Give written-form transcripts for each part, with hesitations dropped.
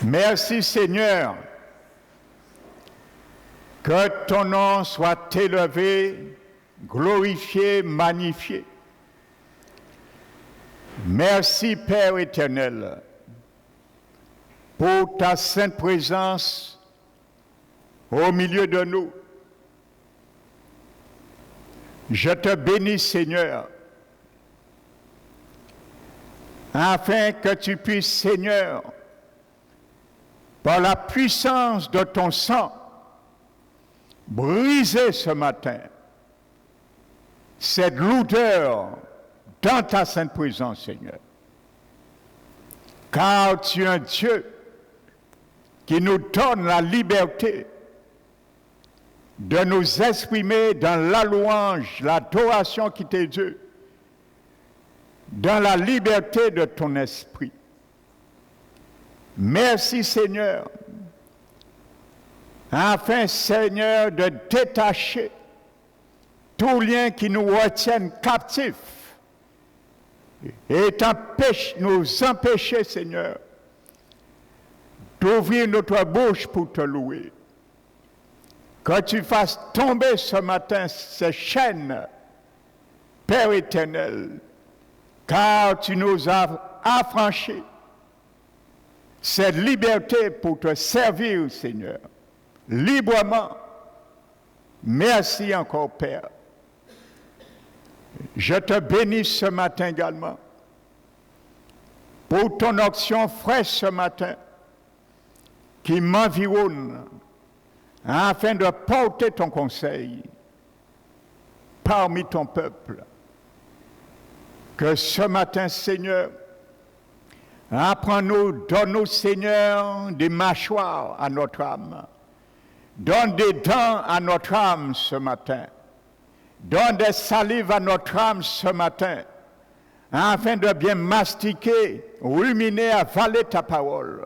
Merci Seigneur, que ton nom soit élevé, glorifié, magnifié. Merci Père éternel pour ta sainte présence au milieu de nous. Je te bénis Seigneur, afin que tu puisses Seigneur, par la puissance de ton sang, briser ce matin cette lourdeur dans ta sainte présence, Seigneur. Car tu es un Dieu qui nous donne la liberté de nous exprimer dans la louange, l'adoration qui t'est due, dans la liberté de ton esprit. Merci Seigneur, afin Seigneur de détacher tout lien qui nous retienne captifs et nous empêcher Seigneur d'ouvrir notre bouche pour te louer. Que tu fasses tomber ce matin ces chaînes, Père éternel, car tu nous as affranchis cette liberté pour te servir, Seigneur, librement. Merci encore, Père. Je te bénis ce matin également pour ton action fraîche ce matin qui m'environne afin de porter ton conseil parmi ton peuple. Que ce matin, Seigneur, apprends-nous, donne-nous, Seigneur, des mâchoires à notre âme. Donne des dents à notre âme ce matin. Donne des salives à notre âme ce matin, afin de bien mastiquer, ruminer, avaler ta parole.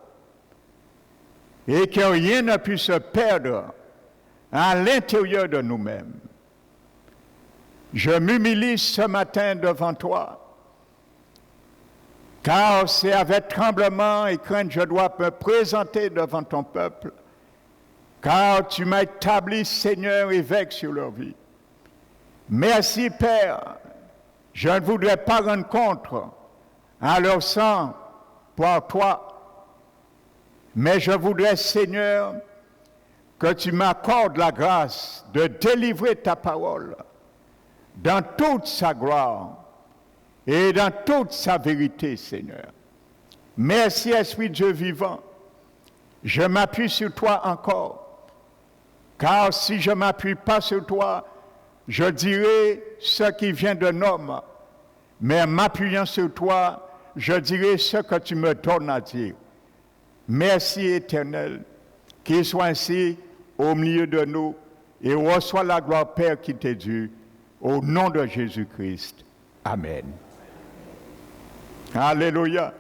Et que rien ne puisse se perdre à l'intérieur de nous-mêmes. Je m'humilie ce matin devant toi, car c'est avec tremblement et crainte que je dois me présenter devant ton peuple, car tu m'as établi, Seigneur, évêque sur leur vie. Merci, Père. Je ne voudrais pas rendre compte à leur sang pour toi, mais je voudrais, Seigneur, que tu m'accordes la grâce de délivrer ta parole dans toute sa gloire et dans toute sa vérité, Seigneur. Merci, Esprit de Dieu vivant. Je m'appuie sur toi encore, car si je ne m'appuie pas sur toi, je dirai ce qui vient d'un homme, mais en m'appuyant sur toi, je dirai ce que tu me donnes à dire. Merci éternel, qu'il soit ainsi au milieu de nous et reçois la gloire, Père, qui t'est due, au nom de Jésus-Christ. Amen. Alléluia.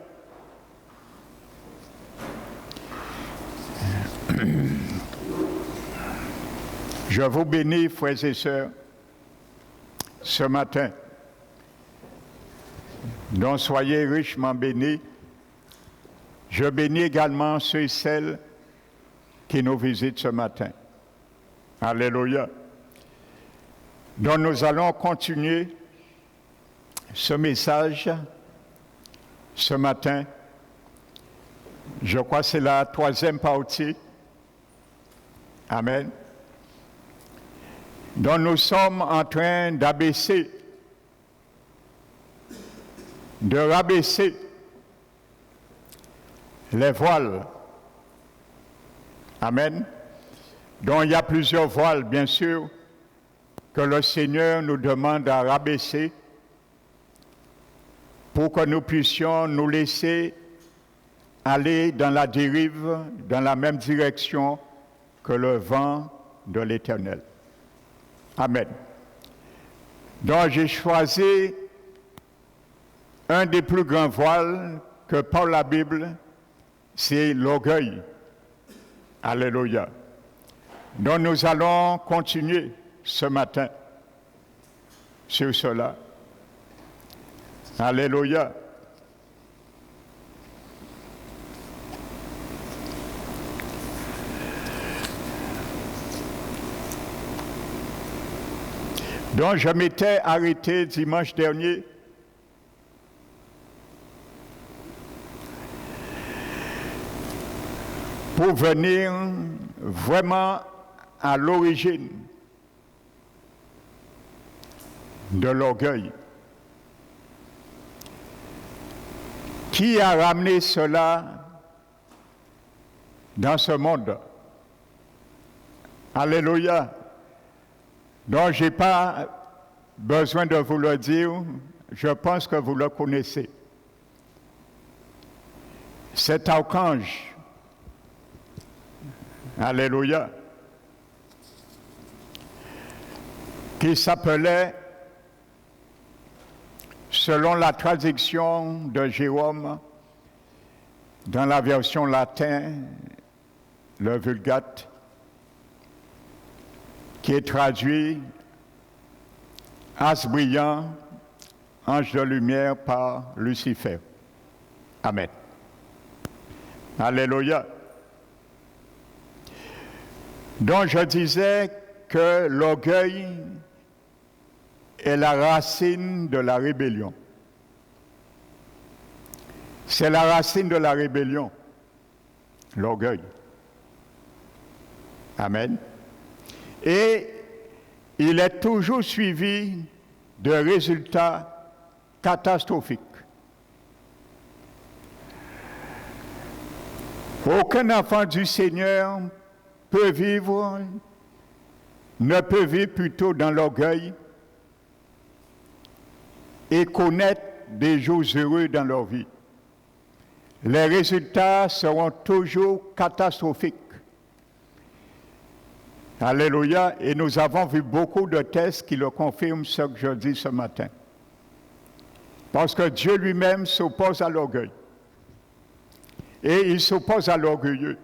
Je vous bénis, frères et sœurs, ce matin. Donc soyez richement bénis. Je bénis également ceux et celles qui nous visitent ce matin. Alléluia. Donc nous allons continuer ce message ce matin. Je crois que c'est la 3e partie. Amen. Donc nous sommes en train d'abaisser, de rabaisser les voiles. Amen. Donc il y a plusieurs voiles, bien sûr, que le Seigneur nous demande à rabaisser pour que nous puissions nous laisser aller dans la dérive, dans la même direction que le vent de l'Éternel. Amen. Donc j'ai choisi un des plus grands voiles que par la Bible, c'est l'orgueil. Alléluia. Donc nous allons continuer ce matin sur cela. Alléluia. dont je m'étais arrêté dimanche dernier, pour venir vraiment à l'origine de l'orgueil. Qui a ramené cela dans ce monde? Alléluia. Donc, je n'ai pas besoin de vous le dire, je pense que vous le connaissez. Cet archange, alléluia, qui s'appelait, selon la traduction de Jérôme, dans la version latine, le Vulgate, qui est traduit As brillant, ange de lumière par Lucifer. Amen. Alléluia. Donc je disais que l'orgueil est la racine de la rébellion. C'est la racine de la rébellion, l'orgueil. Amen. Et il est toujours suivi de résultats catastrophiques. Aucun enfant du Seigneur ne peut vivre plutôt dans l'orgueil et connaître des jours heureux dans leur vie. Les résultats seront toujours catastrophiques. Alléluia. Et nous avons vu beaucoup de tests qui le confirment ce que je dis ce matin. Parce que Dieu lui-même s'oppose à l'orgueil. Et il s'oppose à l'orgueilleux.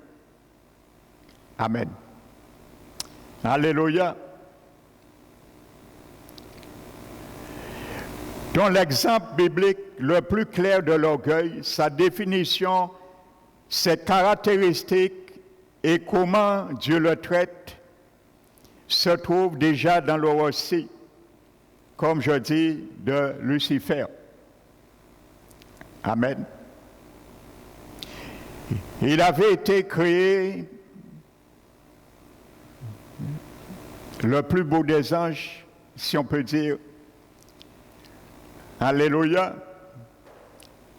Amen. Alléluia. Donc l'exemple biblique le plus clair de l'orgueil, sa définition, ses caractéristiques et comment Dieu le traite, se trouve déjà dans le récit, comme je dis, de Lucifer. Amen. Il avait été créé le plus beau des anges, si on peut dire. Alléluia.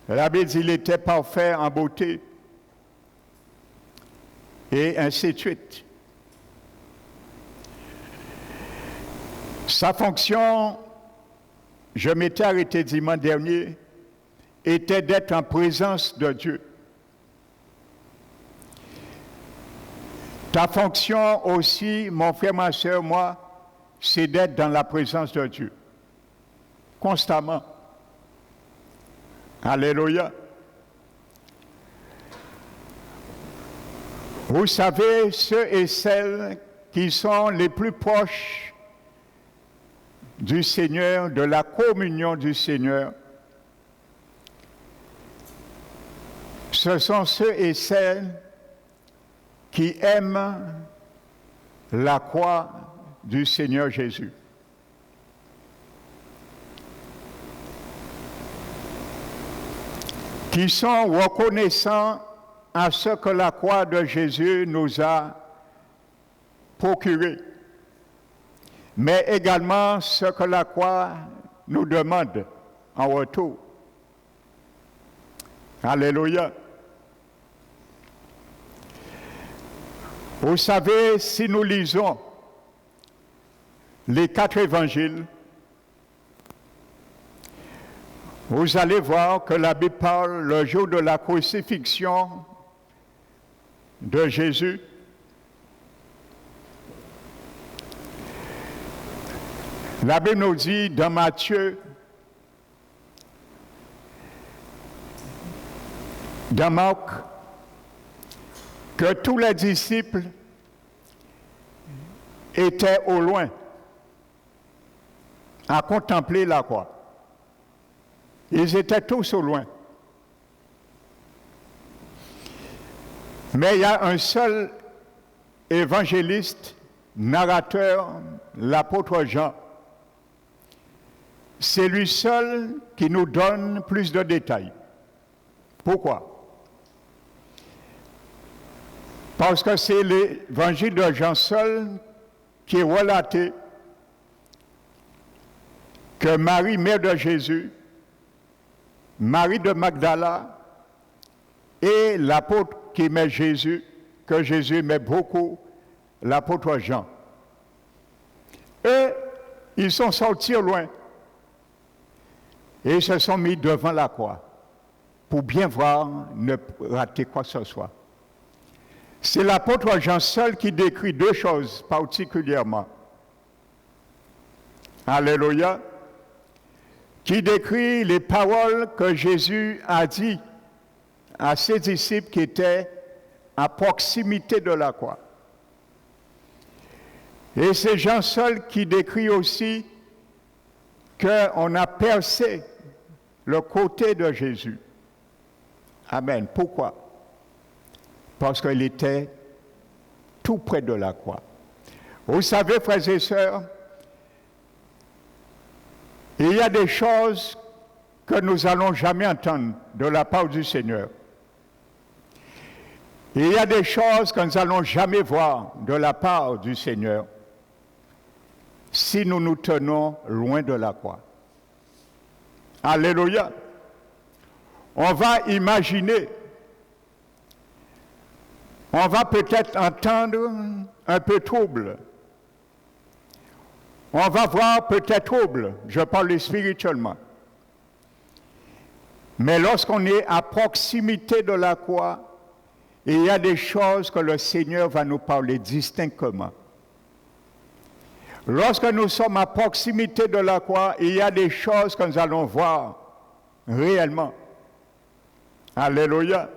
La Bible dit qu'il était parfait en beauté. Et ainsi de suite. Sa fonction, je m'étais arrêté dimanche dernier, était d'être en présence de Dieu. Ta fonction aussi, mon frère, ma soeur, moi, c'est d'être dans la présence de Dieu. Constamment. Alléluia. Vous savez, ceux et celles qui sont les plus proches du Seigneur, de la communion du Seigneur, ce sont ceux et celles qui aiment la croix du Seigneur Jésus. Qui sont reconnaissants à ce que la croix de Jésus nous a procuré, mais également ce que la croix nous demande en retour. Alléluia. Vous savez, si nous lisons les 4 évangiles, vous allez voir que la Bible parle le jour de la crucifixion de Jésus. La Bible nous dit dans Matthieu, dans Marc, que tous les disciples étaient au loin à contempler la croix. Ils étaient tous au loin. Mais il y a un seul évangéliste, narrateur, l'apôtre Jean, c'est lui seul qui nous donne plus de détails. Pourquoi? Parce que c'est l'évangile de Jean seul qui est relaté que Marie, mère de Jésus, Marie de Magdala et l'apôtre qui aimait Jésus, que Jésus aimait beaucoup, l'apôtre Jean. Eux, ils sont sortis au loin et ils se sont mis devant la croix pour bien voir, ne rater quoi que ce soit. C'est l'apôtre Jean seul qui décrit deux choses particulièrement. Alléluia. Qui décrit les paroles que Jésus a dit à ses disciples qui étaient à proximité de la croix. Et c'est Jean seul qui décrit aussi qu'on a percé le côté de Jésus. Amen. Pourquoi? Parce qu'il était tout près de la croix. Vous savez, frères et sœurs, il y a des choses que nous n'allons jamais entendre de la part du Seigneur. Il y a des choses que nous n'allons jamais voir de la part du Seigneur si nous nous tenons loin de la croix. Alléluia. On va imaginer, on va peut-être entendre un peu trouble. On va voir peut-être trouble, je parle spirituellement. Mais lorsqu'on est à proximité de la croix, il y a des choses que le Seigneur va nous parler distinctement. Lorsque nous sommes à proximité de la croix, il y a des choses que nous allons voir réellement. Alléluia.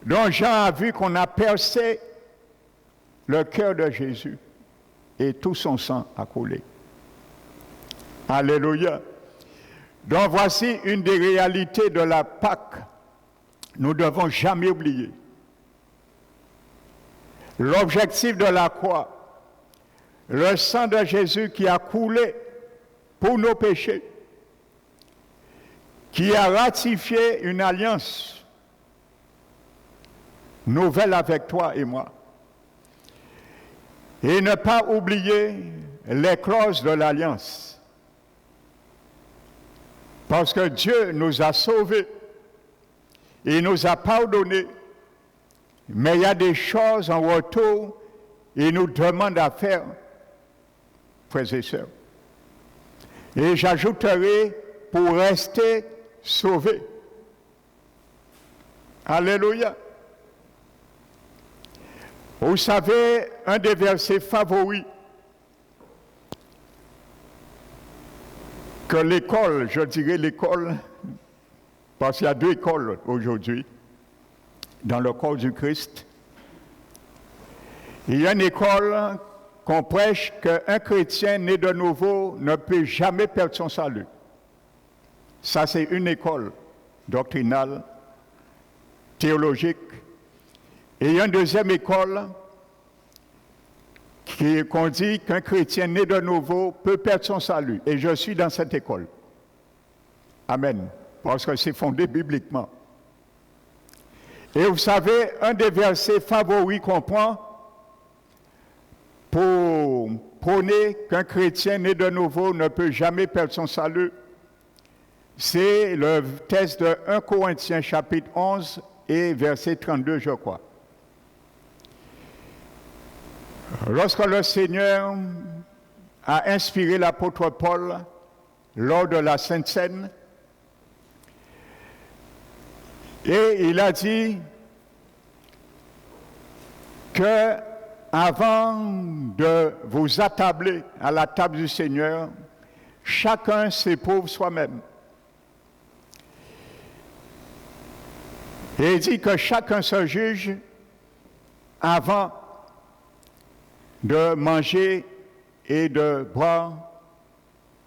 Donc Jean a vu qu'on a percé le cœur de Jésus et tout son sang a coulé. Alléluia. Donc voici une des réalités de la Pâque. Nous ne devons jamais oublier. L'objectif de la croix, le sang de Jésus qui a coulé pour nos péchés, qui a ratifié une alliance nouvelle avec toi et moi. Et ne pas oublier les clauses de l'alliance. Parce que Dieu nous a sauvés, il nous a pardonnés, mais il y a des choses en retour, il nous demande à faire, frères et sœurs. Et j'ajouterai, pour rester sauvés. Alléluia. Vous savez, un des versets favoris que l'école, je dirais l'école, parce qu'il y a deux écoles aujourd'hui dans le corps du Christ. Il y a une école qu'on prêche qu'un chrétien né de nouveau ne peut jamais perdre son salut. Ça, c'est une école doctrinale, théologique. Et il y a une deuxième école qu'on dit qu'un chrétien né de nouveau peut perdre son salut. Et je suis dans cette école. Amen. Parce que c'est fondé bibliquement. Et vous savez, un des versets favoris qu'on prend pour prôner qu'un chrétien né de nouveau ne peut jamais perdre son salut, c'est le texte de 1 Corinthiens chapitre 11 et verset 32, je crois. Lorsque le Seigneur a inspiré l'apôtre Paul lors de la Sainte Seine, et il a dit que avant de vous attabler à la table du Seigneur, chacun s'éprouve soi-même. Et il dit que chacun se juge avant de manger et de boire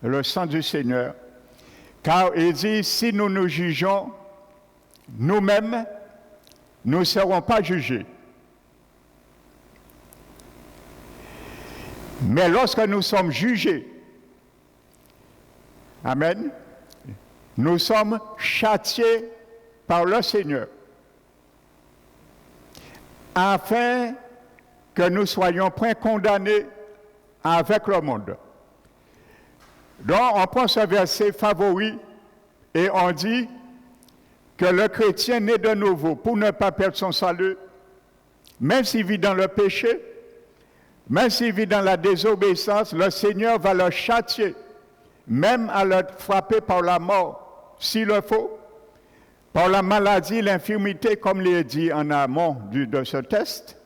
le sang du Seigneur. Car il dit, si nous nous jugeons nous-mêmes, nous ne serons pas jugés. Mais lorsque nous sommes jugés, Amen. Nous sommes châtiés par le Seigneur afin que nous soyons point condamnés avec le monde. Donc, on prend ce verset favori et on dit que le chrétien né de nouveau, pour ne pas perdre son salut, même s'il vit dans le péché, même s'il vit dans la désobéissance, le Seigneur va le châtier, même à le frapper par la mort, s'il le faut, par la maladie, l'infirmité, comme il est dit en amont de ce test.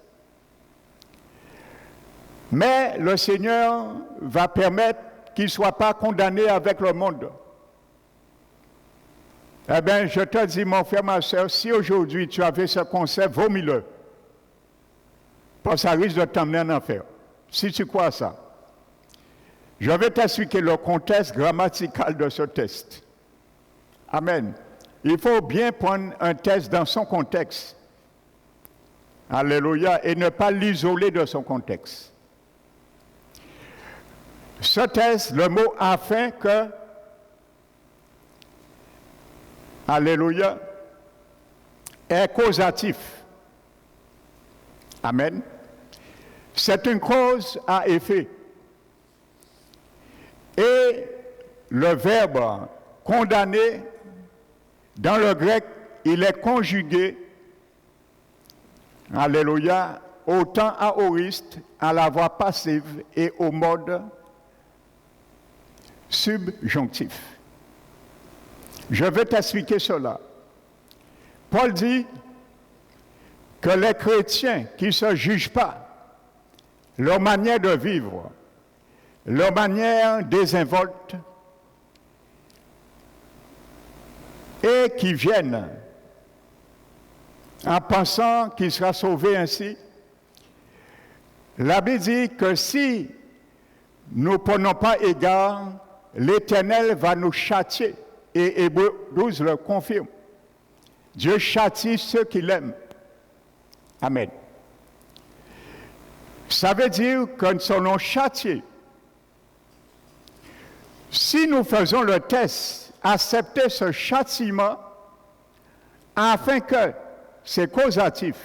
Mais le Seigneur va permettre qu'il ne soit pas condamné avec le monde. Eh bien, je te dis, mon frère, ma soeur, si aujourd'hui tu avais ce concept, vomis-le. Parce que ça risque de t'emmener en enfer. Si tu crois ça. Je vais t'expliquer le contexte grammatical de ce test. Amen. Il faut bien prendre un test dans son contexte. Alléluia. Et ne pas l'isoler de son contexte. Ce test, le mot afin que, alléluia, est causatif. Amen. C'est une cause à effet. Et le verbe condamner, dans le grec, il est conjugué, alléluia, au temps aoriste, à la voix passive et au mode subjonctif. Je vais t'expliquer cela. Paul dit que les chrétiens qui ne se jugent pas, leur manière de vivre, leur manière désinvolte, et qui viennent en pensant qu'ils seront sauvés ainsi, la Bible dit que si nous ne prenons pas égard, l'Éternel va nous châtier. Et Hébreux 12 le confirme. Dieu châtie ceux qu'il aime. Amen. Ça veut dire que nous serons châtiés. Si nous faisons le test, accepter ce châtiment, afin que c'est causatif,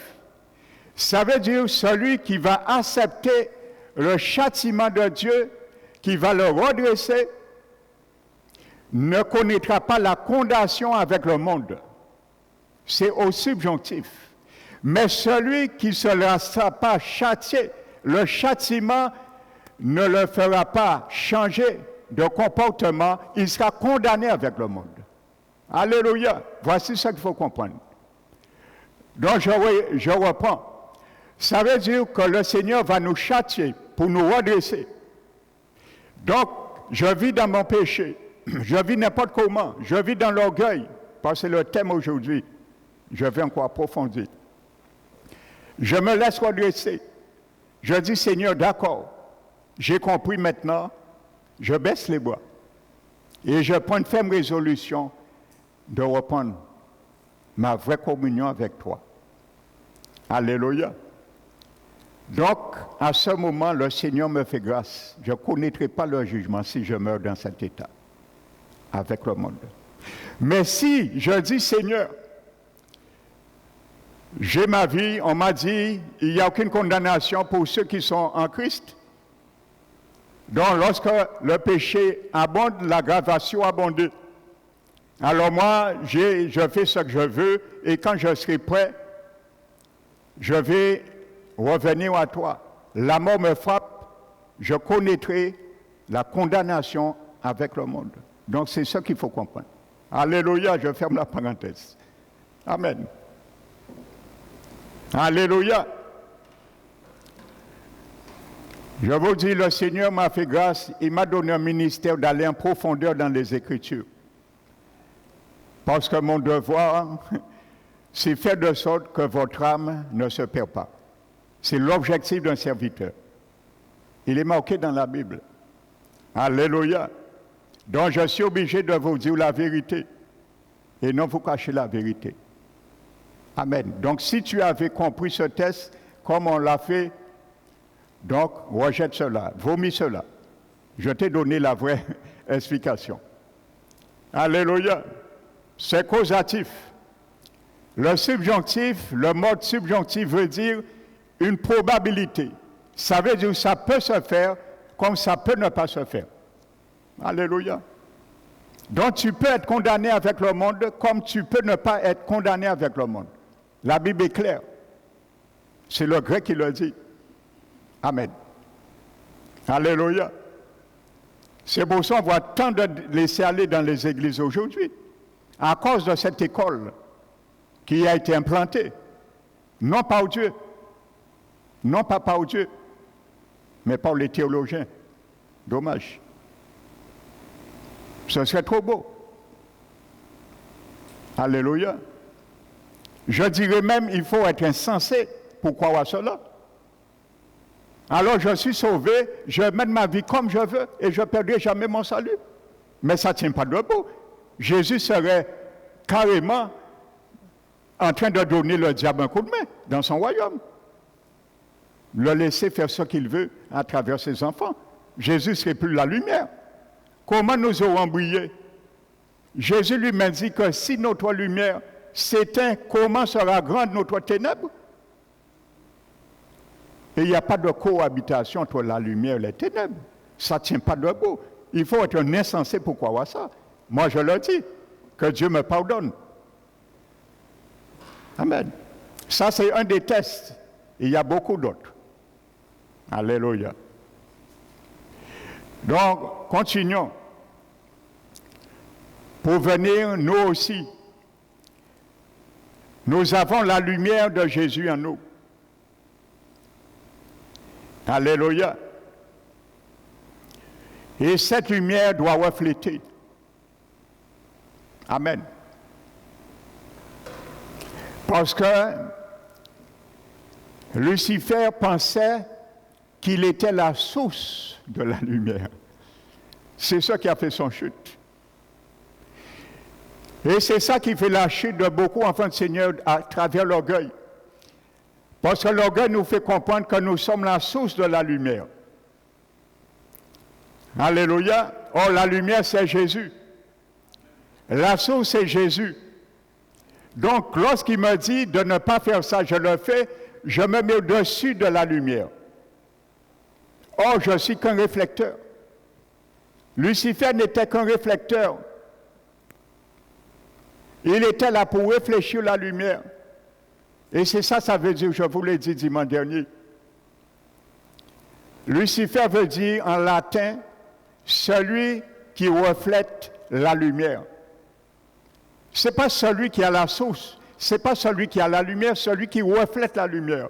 ça veut dire celui qui va accepter le châtiment de Dieu, qui va le redresser, ne connaîtra pas la condamnation avec le monde. C'est au subjonctif. Mais celui qui ne se laissera pas châtier, le châtiment ne le fera pas changer de comportement, il sera condamné avec le monde. Alléluia. Voici ce qu'il faut comprendre. Donc je reprends. Ça veut dire que le Seigneur va nous châtier pour nous redresser. Donc, je vis dans mon péché. Je vis n'importe comment. Je vis dans l'orgueil. Parce que c'est le thème aujourd'hui. Je vais encore approfondir. Je me laisse redresser. Je dis, Seigneur, d'accord. J'ai compris maintenant. Je baisse les bras. Et je prends une ferme résolution de reprendre ma vraie communion avec toi. Alléluia. Donc, à ce moment, le Seigneur me fait grâce. Je ne connaîtrai pas le jugement si je meurs dans cet état, avec le monde. Mais si je dis, Seigneur, j'ai ma vie, on m'a dit, il n'y a aucune condamnation pour ceux qui sont en Christ. Donc, lorsque le péché abonde, l'aggravation abonde. Alors moi, je fais ce que je veux, et quand je serai prêt, je vais revenir à toi. La mort me frappe, je connaîtrai la condamnation avec le monde. Donc c'est ça qu'il faut comprendre. Alléluia, je ferme la parenthèse. Amen. Alléluia. Je vous dis, le Seigneur m'a fait grâce, il m'a donné un ministère d'aller en profondeur dans les Écritures. Parce que mon devoir, c'est faire de sorte que votre âme ne se perd pas. C'est l'objectif d'un serviteur. Il est marqué dans la Bible. Alléluia. Donc je suis obligé de vous dire la vérité et non vous cacher la vérité. Amen. Donc si tu avais compris ce test, comme on l'a fait, donc rejette cela, vomis cela. Je t'ai donné la vraie explication. Alléluia. C'est causatif. Le subjonctif, le mode subjonctif veut dire une probabilité. Ça veut dire que ça peut se faire comme ça peut ne pas se faire. Alléluia. Donc tu peux être condamné avec le monde comme tu peux ne pas être condamné avec le monde. La Bible est claire. C'est le grec qui le dit. Amen. Alléluia. C'est pour ça qu'on voit tant de laisser aller dans les églises aujourd'hui, à cause de cette école qui a été implantée, non par Dieu, non pas par Dieu, mais par les théologiens. Dommage. Ce serait trop beau. Alléluia. Je dirais même, il faut être insensé pour croire à cela. Alors je suis sauvé, je mène ma vie comme je veux et je ne perdrai jamais mon salut. Mais ça ne tient pas debout. Jésus serait carrément en train de donner le diable un coup de main dans son royaume. Le laisser faire ce qu'il veut à travers ses enfants. Jésus ne serait plus la lumière. Comment nous aurons brillé? Jésus lui-même dit que si notre lumière s'éteint, comment sera grande notre ténèbre? Et il n'y a pas de cohabitation entre la lumière et les ténèbres. Ça ne tient pas debout. Il faut être un insensé pour croire à ça. Moi, je le dis. Que Dieu me pardonne. Amen. Ça, c'est un des tests. Il y a beaucoup d'autres. Alléluia. Donc, continuons. Pour venir, nous aussi, nous avons la lumière de Jésus en nous. Alléluia. Et cette lumière doit refléter. Amen. Parce que Lucifer pensait qu'il était la source de la lumière. C'est ça qui a fait son chute. Et c'est ça qui fait la chute de beaucoup enfants du Seigneur à travers l'orgueil. Parce que l'orgueil nous fait comprendre que nous sommes la source de la lumière. Alléluia. Or, la lumière, c'est Jésus. La source, c'est Jésus. Donc, lorsqu'il me dit de ne pas faire ça, je le fais, je me mets au-dessus de la lumière. Or, je suis qu'un réflecteur. Lucifer n'était qu'un réflecteur. Il était là pour réfléchir la lumière. Et c'est ça, ça veut dire, je vous l'ai dit dimanche dernier. Lucifer veut dire en latin, celui qui reflète la lumière. Ce n'est pas celui qui a la source, ce n'est pas celui qui a la lumière, celui qui reflète la lumière.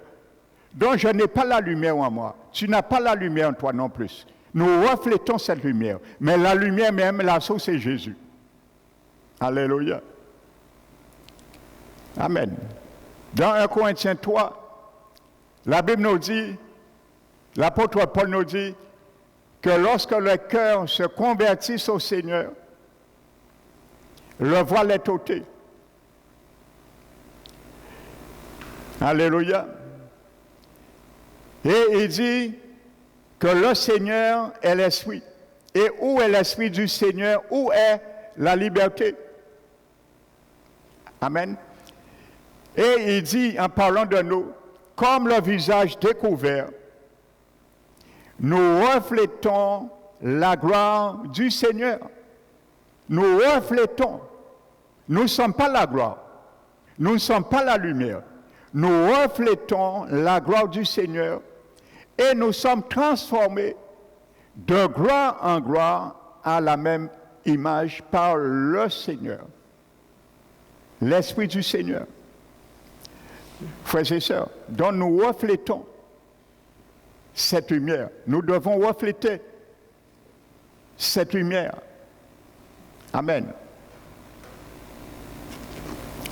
Donc je n'ai pas la lumière en moi, tu n'as pas la lumière en toi non plus. Nous reflétons cette lumière, mais la lumière même, la source, c'est Jésus. Alléluia. Amen. Dans 1 Corinthiens 3, la Bible nous dit, l'apôtre Paul nous dit, que lorsque le cœur se convertisse au Seigneur, le voile est ôté. Alléluia. Et il dit que le Seigneur est l'Esprit. Et où est l'Esprit du Seigneur? Où est la liberté? Amen. Et il dit, en parlant de nous, comme le visage découvert, nous reflétons la gloire du Seigneur. Nous reflétons. Nous ne sommes pas la gloire. Nous ne sommes pas la lumière. Nous reflétons la gloire du Seigneur et nous sommes transformés de gloire en gloire à la même image par le Seigneur. L'Esprit du Seigneur. Frères et sœurs, dont nous reflétons cette lumière. Nous devons refléter cette lumière. Amen.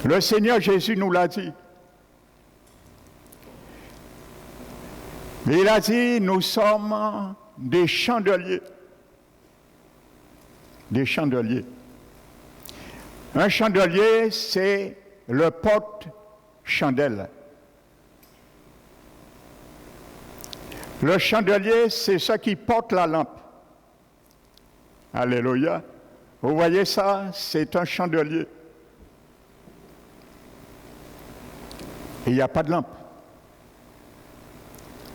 Le Seigneur Jésus nous l'a dit. Il a dit, nous sommes des chandeliers. Des chandeliers. Un chandelier, c'est le porte-chandelle. Le chandelier, c'est ce qui porte la lampe. Alléluia. Vous voyez ça? C'est un chandelier. Et il n'y a pas de lampe.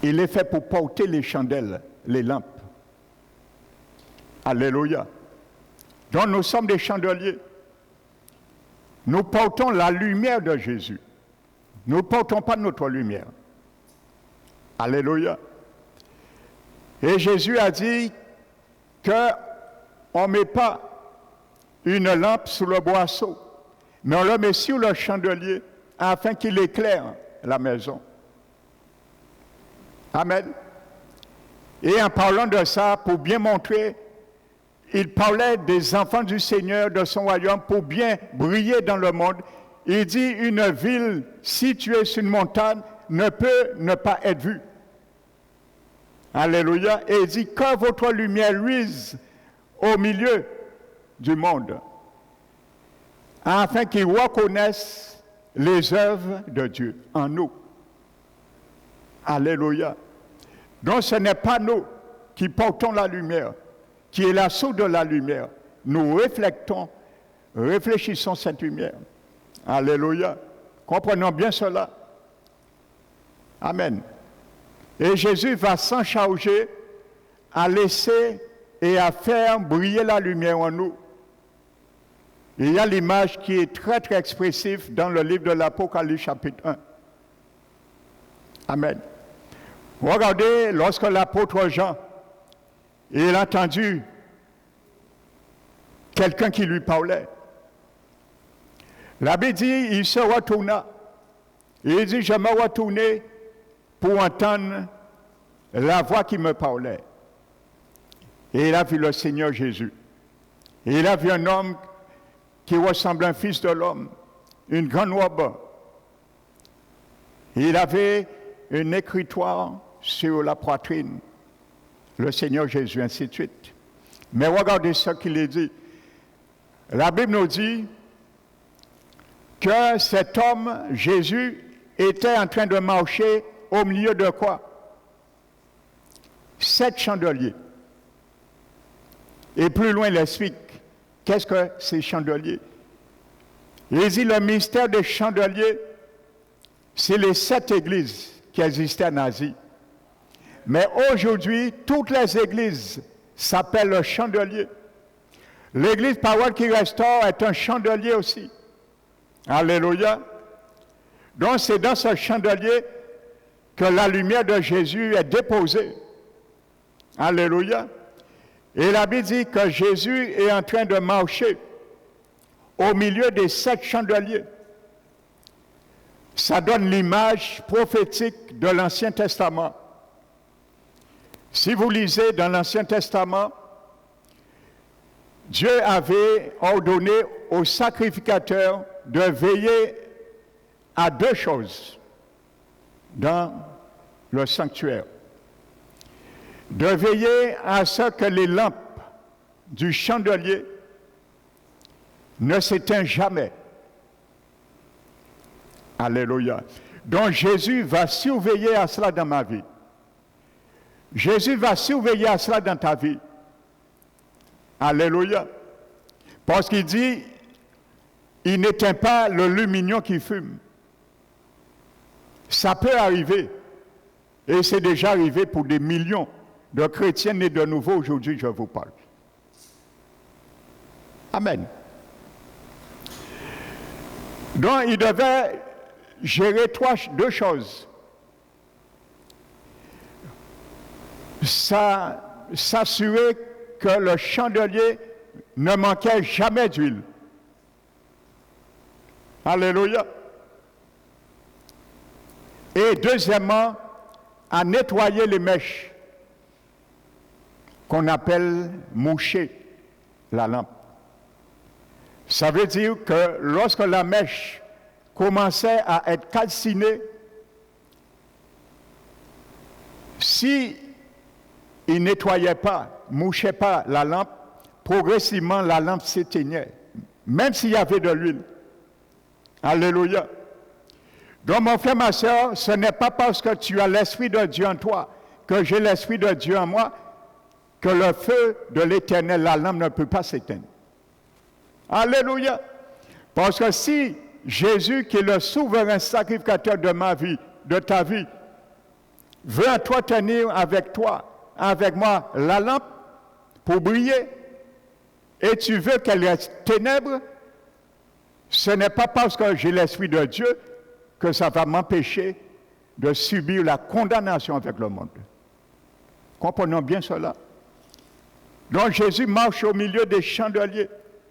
Il est fait pour porter les chandelles, les lampes. Alléluia. Donc nous sommes des chandeliers. Nous portons la lumière de Jésus. Nous ne portons pas notre lumière. Alléluia. Et Jésus a dit qu'on ne met pas une lampe sous le boisseau, mais on le met sur le chandelier afin qu'il éclaire la maison. Amen. Et en parlant de ça, pour bien montrer, il parlait des enfants du Seigneur, de son royaume, pour bien briller dans le monde. Il dit, une ville située sur une montagne ne peut ne pas être vue. Alléluia. Et il dit, que votre lumière luise au milieu du monde, afin qu'ils reconnaissent les œuvres de Dieu en nous. Alléluia. Donc ce n'est pas nous qui portons la lumière, qui est la source de la lumière. Nous réfléchissons cette lumière. Alléluia. Comprenons bien cela. Amen. Et Jésus va s'en charger à laisser et à faire briller la lumière en nous. Il y a l'image qui est très très expressive dans le livre de l'Apocalypse chapitre 1. Amen. Regardez, lorsque l'apôtre Jean, il a entendu quelqu'un qui lui parlait. La Bible dit, il se retourna. Il dit, je me retournai pour entendre la voix qui me parlait. Et il a vu le Seigneur Jésus. Et il a vu un homme qui ressemble à un fils de l'homme, une grande robe. Il avait un écritoire sur la poitrine, le Seigneur Jésus, ainsi de suite. Mais regardez ce qu'il est dit. La Bible nous dit que cet homme, Jésus, était en train de marcher au milieu de quoi? 7 chandeliers. Et plus loin, il explique, qu'est-ce que ces chandeliers? Il dit, le mystère des chandeliers, c'est les 7 églises qui existaient en Asie. Mais aujourd'hui, toutes les églises s'appellent le chandelier. L'église Parole qui restaure est un chandelier aussi. Alléluia. Donc c'est dans ce chandelier que la lumière de Jésus est déposée. Alléluia. Et la Bible dit que Jésus est en train de marcher au milieu des 7 chandeliers. Ça donne l'image prophétique de l'Ancien Testament. Si vous lisez dans l'Ancien Testament, Dieu avait ordonné aux sacrificateurs de veiller à 2 choses dans le sanctuaire. De veiller à ce que les lampes du chandelier ne s'éteignent jamais. Alléluia. Donc Jésus va surveiller à cela dans ma vie. Jésus va surveiller à cela dans ta vie. Alléluia. Parce qu'il dit, il n'éteint pas le lumignon qui fume. Ça peut arriver. Et c'est déjà arrivé pour des millions de chrétiens nés de nouveau aujourd'hui, je vous parle. Amen. Donc, il devait gérer 2 choses. S'assurer que le chandelier ne manquait jamais d'huile. Alléluia. Et deuxièmement, à nettoyer les mèches qu'on appelle moucher la lampe. Ça veut dire que lorsque la mèche commençait à être calcinée, si il ne nettoyait pas, mouchait pas la lampe, progressivement la lampe s'éteignait, même s'il y avait de l'huile. Alléluia. Donc mon frère, ma soeur, ce n'est pas parce que tu as l'Esprit de Dieu en toi, que j'ai l'Esprit de Dieu en moi, que le feu de l'Éternel, la lampe ne peut pas s'éteindre. Alléluia. Parce que si Jésus, qui est le souverain sacrificateur de ma vie, de ta vie, veut entretenir avec toi, avec moi, la lampe pour briller, et tu veux qu'elle reste ténèbre, ce n'est pas parce que j'ai l'Esprit de Dieu que ça va m'empêcher de subir la condamnation avec le monde. Comprenons bien cela. Donc Jésus marche au milieu des chandeliers.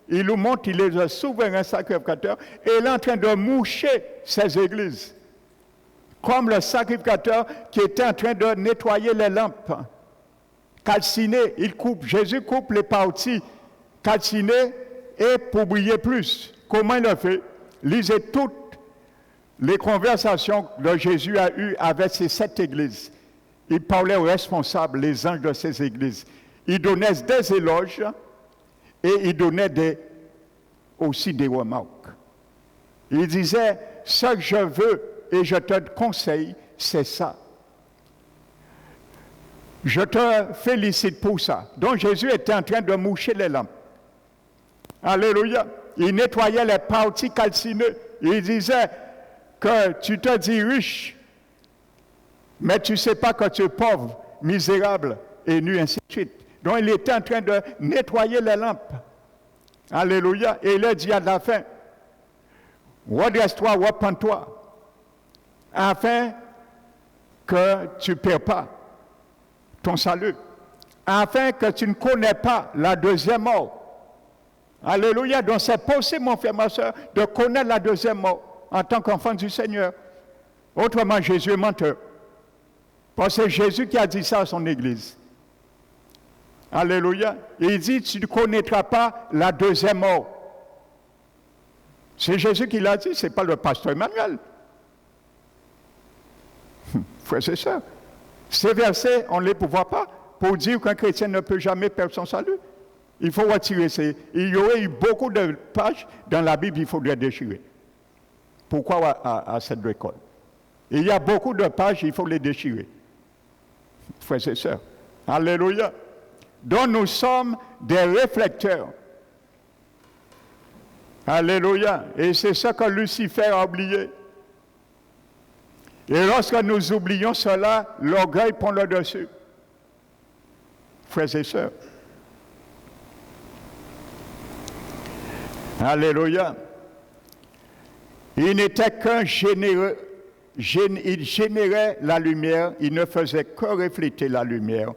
Il nous montre qu'il est le souverain sacrificateur et il est en train de moucher ses églises. Comme le sacrificateur qui était en train de nettoyer les lampes. Calcinées, Jésus coupe les parties calcinées et pour briller plus. Comment il le fait? Lisez toutes les conversations que Jésus a eues avec ces 7 églises. Il parlait aux responsables, les anges de ces églises. Il donnait des éloges et il donnait aussi des remarques. Il disait, ce que je veux et je te conseille, c'est ça. Je te félicite pour ça. Donc Jésus était en train de moucher les lampes. Alléluia. Il nettoyait les parties calcinées. Il disait que tu te dis riche, mais tu ne sais pas que tu es pauvre, misérable et nu, ainsi de suite. Donc il était en train de nettoyer les lampes. Alléluia. Et il a dit à la fin, redresse-toi, repens-toi, afin que tu ne perds pas ton salut, afin que tu ne connais pas la deuxième mort. Alléluia. Donc c'est possible, mon frère, ma soeur, de connaître la deuxième mort en tant qu'enfant du Seigneur. Autrement, Jésus est menteur. Parce que c'est Jésus qui a dit ça à son Église. Alléluia. Il dit, tu ne connaîtras pas la deuxième mort. C'est Jésus qui l'a dit, ce n'est pas le pasteur Emmanuel. Frères et sœurs, ces versets, on ne les voit pas pour dire qu'un chrétien ne peut jamais perdre son salut. Il faut retirer ces... Il y aurait eu beaucoup de pages dans la Bible, il faudrait déchirer. Pourquoi à cette école? Il y a beaucoup de pages, il faut les déchirer. Frères et sœurs, alléluia. Donc nous sommes des réflecteurs. Alléluia. Et c'est ce que Lucifer a oublié. Et lorsque nous oublions cela, l'orgueil prend le dessus. Frères et sœurs. Alléluia. Il n'était qu'un généreux. Il générait la lumière, il ne faisait que refléter la lumière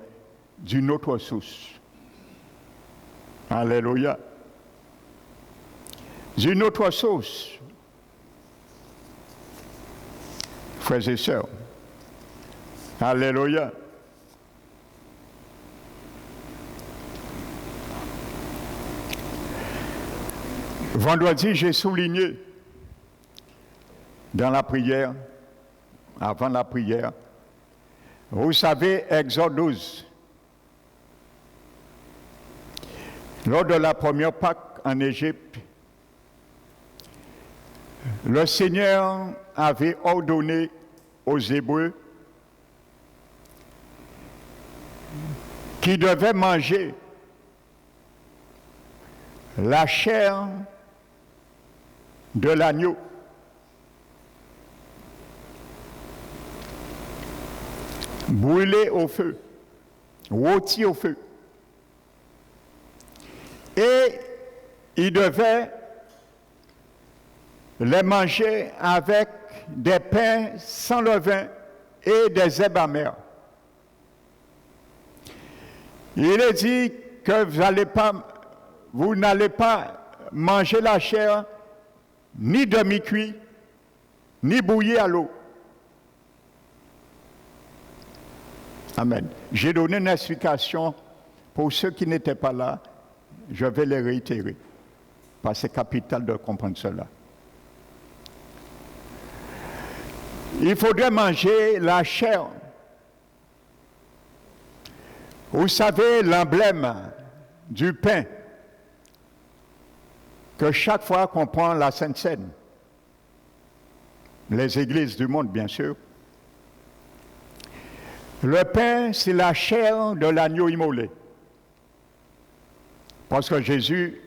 d'une autre source. Alléluia. D'une autre source. Frères et sœurs. Alléluia. Vendredi, j'ai souligné dans la prière, avant la prière, vous savez, Exode 12, lors de la première Pâque en Égypte, le Seigneur avait ordonné aux Hébreux qu'ils devaient manger la chair de l'agneau. Brûlée au feu, rôtie au feu. Et ils devaient les manger avec des pains sans levain et des herbes amères. Il est dit que vous n'allez pas manger la chair ni demi-cuit, ni bouillie à l'eau. Amen. J'ai donné une explication pour ceux qui n'étaient pas là. Je vais les réitérer, parce que c'est capital de comprendre cela. Il faudrait manger la chair. Vous savez, l'emblème du pain, que chaque fois qu'on prend la Sainte Seine, les églises du monde, bien sûr, le pain, c'est la chair de l'agneau immolé. Parce que Jésus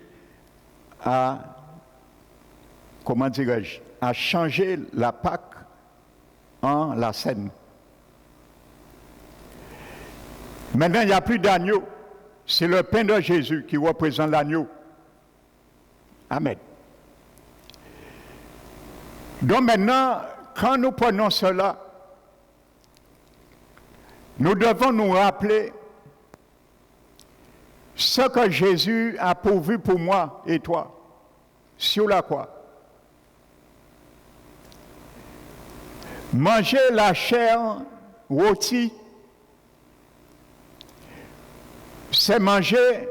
à, comment dirais-je, à changer la Pâque en la scène. Maintenant, il n'y a plus d'agneau. C'est le pain de Jésus qui représente l'agneau. Amen. Donc maintenant, quand nous prenons cela, nous devons nous rappeler ce que Jésus a pourvu pour moi et toi sur la croix. Manger la chair rôtie, c'est manger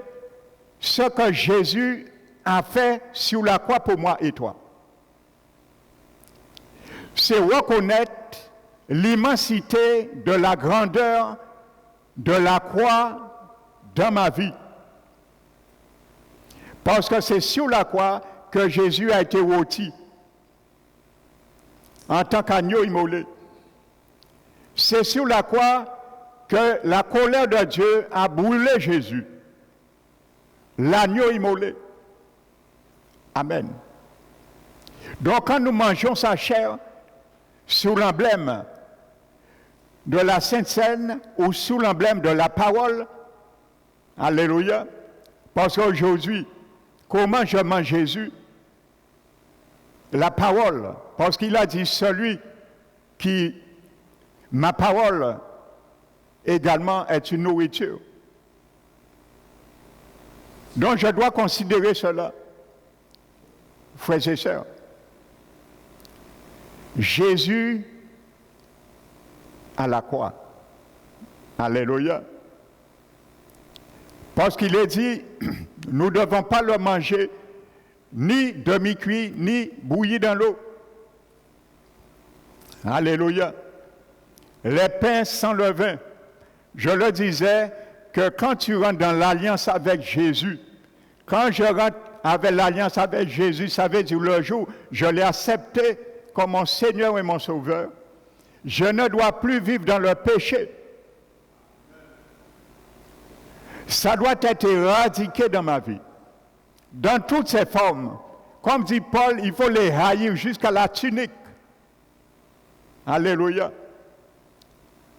ce que Jésus a fait sur la croix pour moi et toi. C'est reconnaître l'immensité de la grandeur de la croix dans ma vie. Parce que c'est sur la croix que Jésus a été rôti en tant qu'agneau immolé. C'est sur la croix que la colère de Dieu a brûlé Jésus, l'agneau immolé. Amen. Donc quand nous mangeons sa chair sous l'emblème de la Sainte Seine ou sous l'emblème de la parole, alléluia, parce qu'aujourd'hui, comment je mange Jésus? La parole, parce qu'il a dit celui qui, ma parole également est une nourriture. Donc je dois considérer cela, frères et sœurs. Jésus à la croix. Alléluia. Parce qu'il est dit, nous ne devons pas le manger ni demi-cuit, ni bouilli dans l'eau. Alléluia. Les pains sans levain. Je le disais que quand tu rentres dans l'alliance avec Jésus, quand je rentre avec l'alliance avec Jésus, ça veut dire le jour où je l'ai accepté comme mon Seigneur et mon Sauveur, je ne dois plus vivre dans le péché. Ça doit être éradiqué dans ma vie, dans toutes ses formes. Comme dit Paul, il faut les haïr jusqu'à la tunique. Alléluia.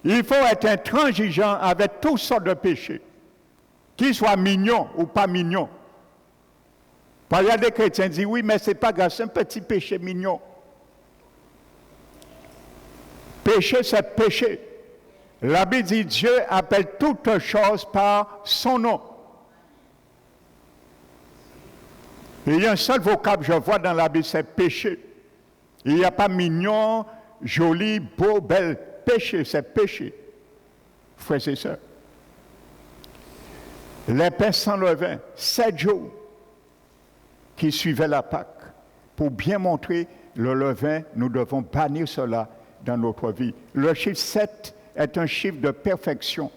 Il faut être intransigeant avec toutes sortes de péchés, qu'ils soient mignons ou pas mignons. Parce qu'il y a des chrétiens qui disent, oui, mais ce n'est pas grave, c'est un petit péché mignon. Péché, c'est péché. La Bible dit, Dieu appelle toutes choses par son nom. Et il y a un seul vocable que je vois dans la Bible, c'est péché. Il n'y a pas mignon, joli, beau, belle. Péché, c'est péché. Frères et sœurs. Les pains sans levain, 7 jours qui suivaient la Pâque. Pour bien montrer le levain, nous devons bannir cela dans notre vie. Le chiffre 7 est un chiffre de perfection.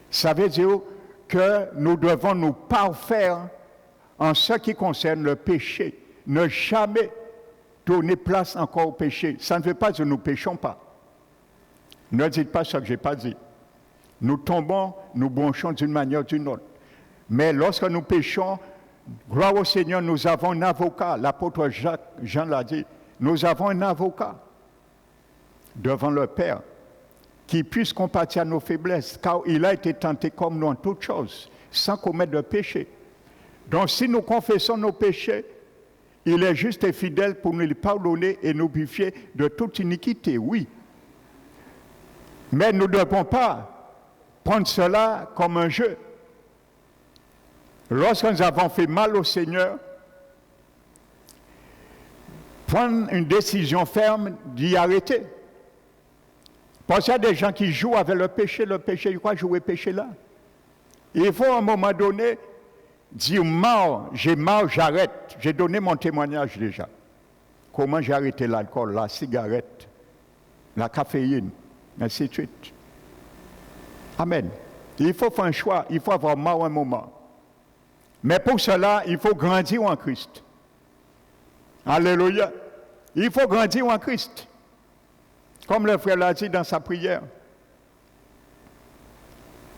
Ça veut dire que nous devons nous parfaire en ce qui concerne le péché. Ne jamais donner place encore au péché. Ça ne veut pas dire que nous ne péchons pas. Ne dites pas ce que je n'ai pas dit. Nous tombons, nous bronchons d'une manière ou d'une autre. Mais lorsque nous péchons, gloire au Seigneur, nous avons un avocat. L'apôtre Jean l'a dit. Nous avons un avocat devant le Père qui puisse compatir à nos faiblesses, car il a été tenté comme nous en toutes choses, sans commettre de péché. Donc si nous confessons nos péchés, il est juste et fidèle pour nous les pardonner et nous purifier de toute iniquité, oui. Mais nous ne devons pas prendre cela comme un jeu. Lorsque nous avons fait mal au Seigneur, prendre une décision ferme d'y arrêter. Parce qu'il y a des gens qui jouent avec le péché, ils croient jouer péché là. Il faut à un moment donné dire marre, j'arrête. J'ai donné mon témoignage déjà. Comment j'ai arrêté l'alcool, la cigarette, la caféine, ainsi de suite. Amen. Il faut faire un choix, il faut avoir marre un moment. Mais pour cela, il faut grandir en Christ. Alléluia. Il faut grandir en Christ. Comme le frère l'a dit dans sa prière.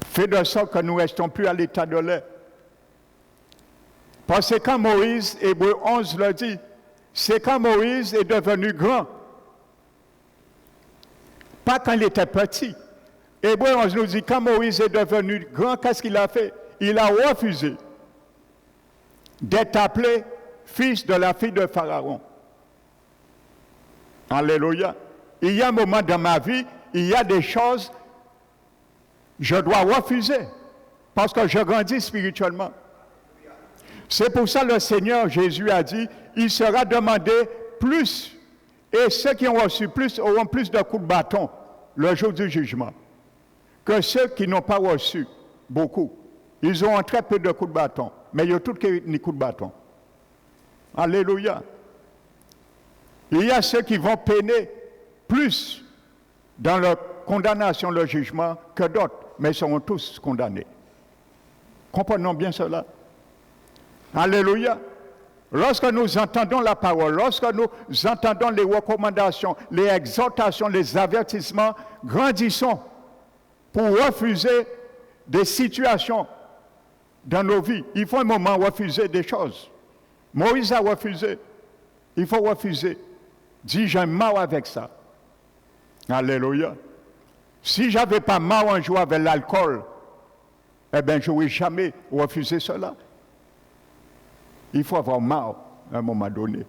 Fais de sorte que nous ne restons plus à l'état de lait. Parce que quand Moïse, Hébreu 11 le dit, c'est quand Moïse est devenu grand. Pas quand il était petit. Hébreu 11 nous dit, quand Moïse est devenu grand, qu'est-ce qu'il a fait? Il a refusé d'être appelé fils de la fille de Pharaon. Alléluia. Il y a un moment dans ma vie, il y a des choses, je dois refuser, parce que je grandis spirituellement. C'est pour ça que le Seigneur Jésus a dit, il sera demandé plus, et ceux qui ont reçu plus auront plus de coups de bâton le jour du jugement, que ceux qui n'ont pas reçu beaucoup. Ils ont très peu de coups de bâton, mais ils ont tous des coups de bâton. Alléluia. Il y a ceux qui vont peiner plus dans leur condamnation, le jugement, que d'autres, mais ils seront tous condamnés. Comprenons bien cela. Alléluia. Lorsque nous entendons la parole, lorsque nous entendons les recommandations, les exhortations, les avertissements, grandissons pour refuser des situations dans nos vies. Il faut un moment refuser des choses. Moïse a refusé. Il faut refuser. Dis, j'ai marre avec ça. Alléluia. Si je n'avais pas marre un jour avec l'alcool, eh bien, je n'aurais jamais refusé cela. Il faut avoir marre à un moment donné.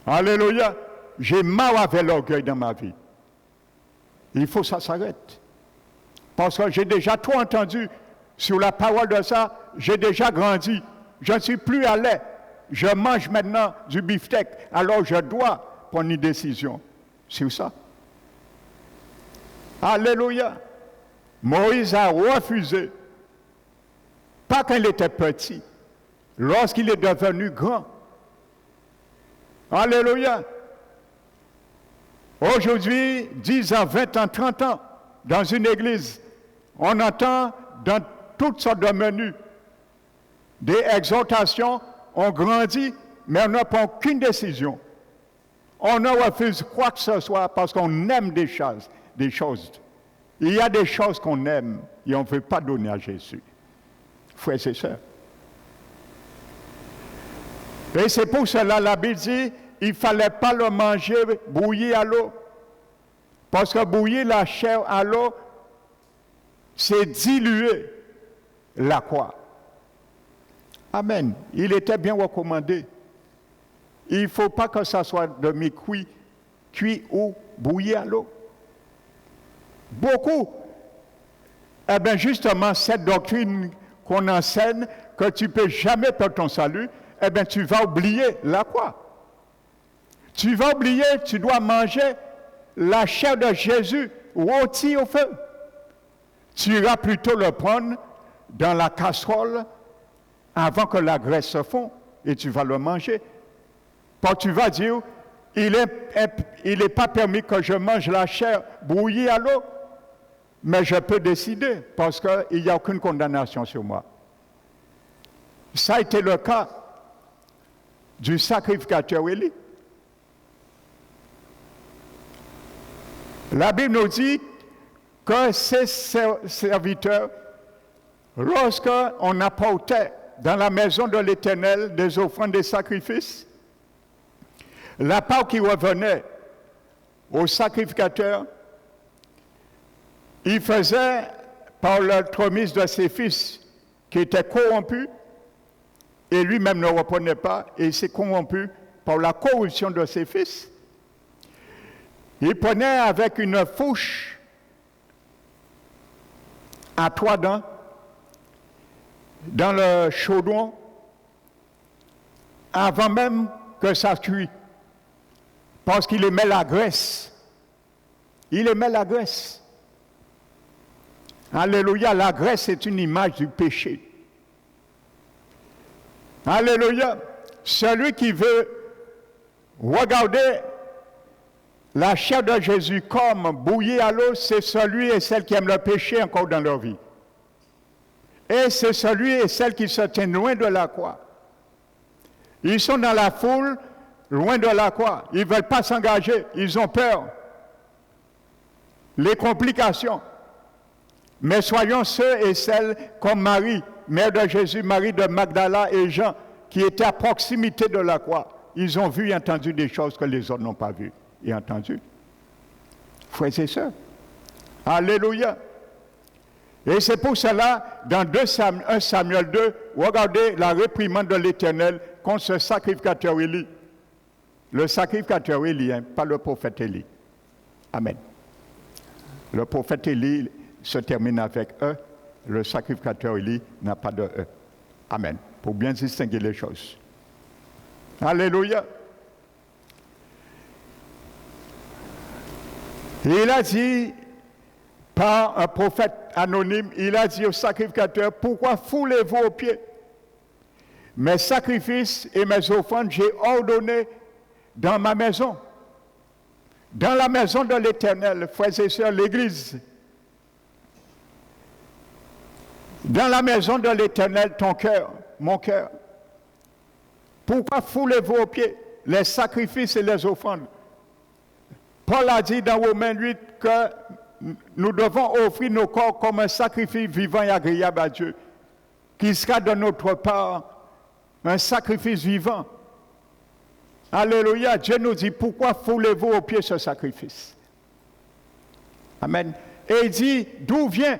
Alléluia. J'ai marre avec l'orgueil dans ma vie. Il faut que ça s'arrête. Parce que j'ai déjà tout entendu sur la parole de ça. J'ai déjà grandi. Je ne suis plus à l'aise. Je mange maintenant du beefsteak. Alors je dois prendre une décision sur ça. Alléluia. Moïse a refusé. Pas quand il était petit. Lorsqu'il est devenu grand. Alléluia. Aujourd'hui, 10 ans, 20 ans, 30 ans, dans une église, on entend dans toutes sortes de menus des exhortations, on grandit, mais on n'a pas aucune décision. On ne refuse quoi que ce soit parce qu'on aime des choses. Il y a des choses qu'on aime et on ne veut pas donner à Jésus. Frères et sœurs. Et c'est pour cela la Bible dit, il ne fallait pas le manger bouilli à l'eau. Parce que bouillir la chair à l'eau, c'est diluer la croix. Amen. Il était bien recommandé. Il ne faut pas que ça soit demi-cuit, cuit ou bouilli à l'eau. Beaucoup. Eh bien, justement, cette doctrine qu'on enseigne, que tu ne peux jamais perdre ton salut, eh bien, tu vas oublier la croix. Tu vas oublier, tu dois manger la chair de Jésus rôtie au feu. Tu iras plutôt le prendre dans la casserole avant que la graisse se fonde et tu vas le manger. Parce que tu vas dire, il n'est pas permis que je mange la chair bouillie à l'eau, mais je peux décider parce qu'il n'y a aucune condamnation sur moi. Ça a été le cas du sacrificateur Élie. La Bible nous dit que ces serviteurs, lorsqu'on apportait dans la maison de l'Éternel des offrandes des sacrifices, la part qui revenait au sacrificateur, il faisait par l'entremise de ses fils qui étaient corrompus, et lui-même ne reprenait pas, et il s'est corrompu par la corruption de ses fils. Il prenait avec une fourche à 3 dents dans le chaudron avant même que ça cuise, parce qu'il aimait la graisse. Il aimait la graisse. Alléluia, la graisse est une image du péché. Alléluia. Celui qui veut regarder la chair de Jésus comme bouillie à l'eau, c'est celui et celle qui aiment le péché encore dans leur vie. Et c'est celui et celle qui se tiennent loin de la croix. Ils sont dans la foule, loin de la croix. Ils ne veulent pas s'engager, ils ont peur. Les complications. Mais soyons ceux et celles comme Marie, mère de Jésus, Marie de Magdala et Jean, qui étaient à proximité de la croix, ils ont vu et entendu des choses que les autres n'ont pas vues et entendues. Frères et sœurs, alléluia. Et c'est pour cela, dans 1 Samuel 2, regardez la réprimande de l'Éternel contre ce sacrificateur Élie. Le sacrificateur Élie, pas le prophète Élie. Amen. Le prophète Élie se termine avec E, le sacrificateur Élie n'a pas de E. Amen. Pour bien distinguer les choses. Alléluia. Et il a dit, par un prophète anonyme, il a dit au sacrificateur, pourquoi foulez-vous aux pieds? Mes sacrifices et mes offrandes, j'ai ordonné dans ma maison, dans la maison de l'Éternel, frères et sœurs, l'Église. Dans la maison de l'Éternel, ton cœur, mon cœur. Pourquoi foulez-vous aux pieds les sacrifices et les offrandes? Paul a dit dans Romains 8 que nous devons offrir nos corps comme un sacrifice vivant et agréable à Dieu, qui sera de notre part un sacrifice vivant. Alléluia. Dieu nous dit, pourquoi foulez-vous aux pieds ce sacrifice? Amen. Et il dit, d'où vient?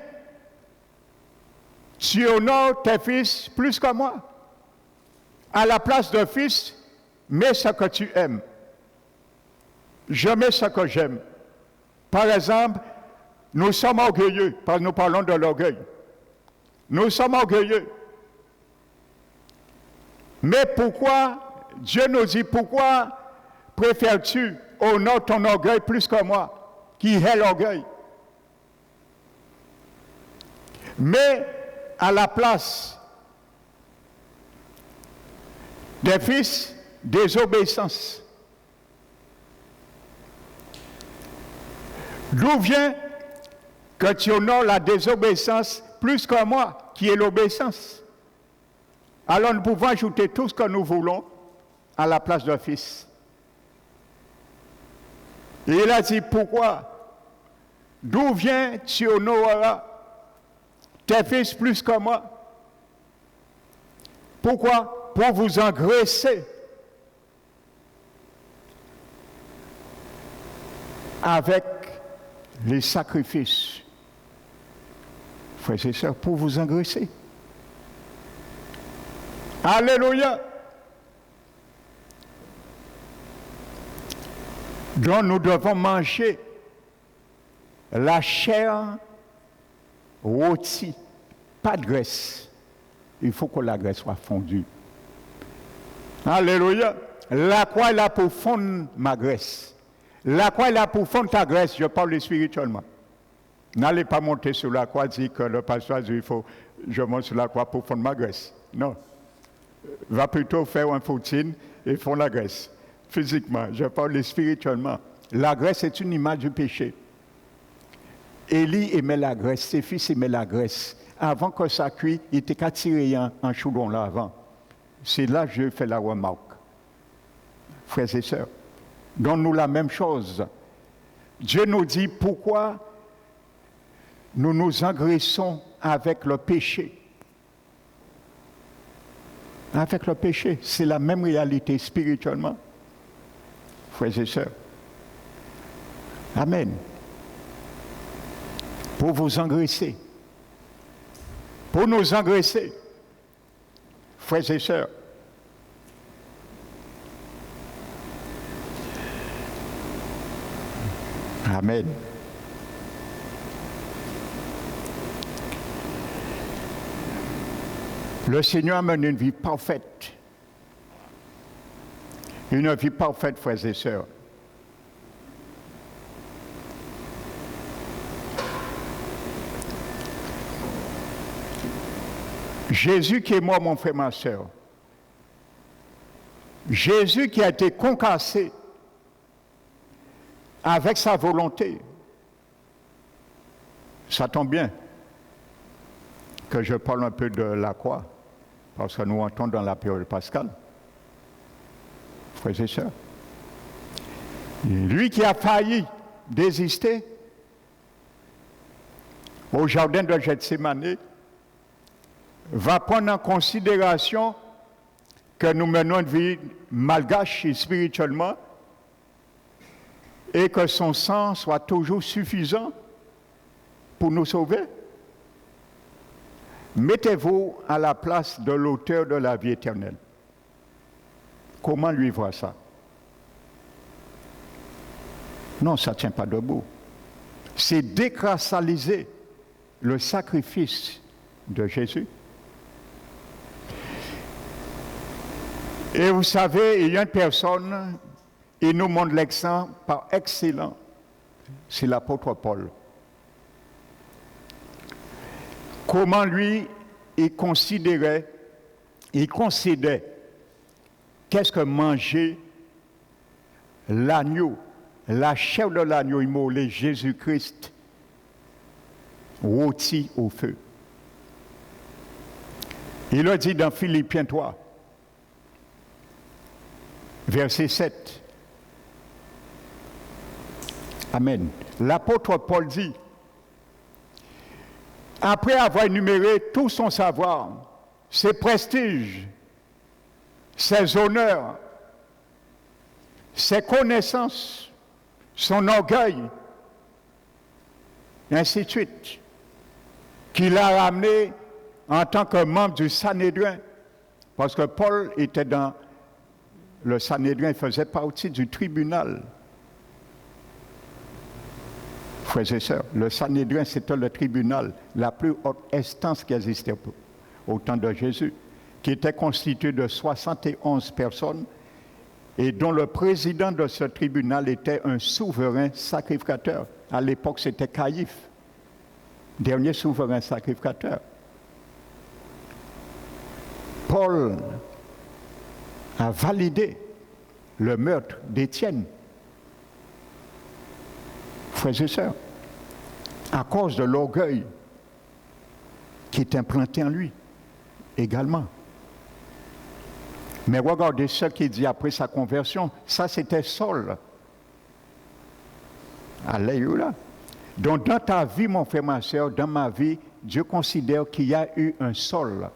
Tu honores tes fils plus que moi. À la place de fils, mets ce que tu aimes. Je mets ce que j'aime. Par exemple, nous sommes orgueilleux, parce que nous parlons de l'orgueil. Nous sommes orgueilleux. Mais pourquoi, Dieu nous dit, pourquoi préfères-tu honorer ton orgueil plus que moi, qui hait l'orgueil? Mais à la place des fils, désobéissance. D'où vient que tu honores la désobéissance plus que moi, qui est l'obéissance? Alors nous pouvons ajouter tout ce que nous voulons à la place de fils. Et il a dit, pourquoi? D'où vient tu honoreras tes fils plus que moi? Pourquoi? Pour vous engraisser avec les sacrifices. Frères et sœurs, pour vous engraisser. Alléluia. Donc nous devons manger la chair rôtie, pas de graisse. Il faut que la graisse soit fondue. Alléluia. La croix est là pour fondre ma graisse. La croix est là pour fondre ta graisse, je parle spirituellement. N'allez pas monter sur la croix, dire que le pasteur dit il faut je monte sur la croix pour fondre ma graisse. Non. Va plutôt faire un footing et fondre la graisse. Physiquement, je parle spirituellement. La graisse est une image du péché. Élie aimait la graisse, ses fils aimaient la graisse. Avant que ça cuise, il était qu'à tirer un choulon là avant. C'est là que je fais la remarque. Frères et sœurs, donne-nous la même chose. Dieu nous dit pourquoi nous nous engraissons avec le péché. Avec le péché, c'est la même réalité spirituellement. Frères et sœurs. Amen. Pour vous engraisser. Pour nous engraisser. Frères et sœurs. Amen. Le Seigneur amène une vie parfaite. Une vie parfaite, frères et sœurs. Jésus qui est mort, mon frère, ma sœur. Jésus qui a été concassé avec sa volonté. Ça tombe bien que je parle un peu de la croix, parce que nous entrons dans la période pascale. Frères et sœurs. Lui qui a failli désister au jardin de Gethsémani va prendre en considération que nous menons une vie malgache spirituellement et que son sang soit toujours suffisant pour nous sauver? Mettez-vous à la place de l'auteur de la vie éternelle. Comment lui voir ça? Non, ça ne tient pas debout. C'est décrassaliser le sacrifice de Jésus. Et vous savez, il y a une personne, il nous montre l'exemple par excellent, c'est l'apôtre Paul. Comment lui, il considère qu'est-ce que manger l'agneau, la chair de l'agneau immolé, Jésus-Christ, rôti au feu. Il a dit dans Philippiens 3, verset 7. Amen. L'apôtre Paul dit, après avoir énuméré tout son savoir, ses prestiges, ses honneurs, ses connaissances, son orgueil, et ainsi de suite, qu'il a ramené en tant que membre du Sanhédrin, parce que Paul était dans le Sanhédrin, il faisait partie du tribunal. Frères et sœurs, le Sanhédrin, c'était le tribunal, la plus haute instance qui existait au temps de Jésus, qui était constitué de 71 personnes et dont le président de ce tribunal était un souverain sacrificateur. À l'époque, c'était Caïphe, dernier souverain sacrificateur. Paul a validé le meurtre d'Étienne. Frères et sœurs, à cause de l'orgueil qui est implanté en lui également. Mais regardez ce qu'il dit après sa conversion, ça c'était Saul. Alléluia. Donc dans ta vie, mon frère, ma soeur, dans ma vie, Dieu considère qu'il y a eu un Saul.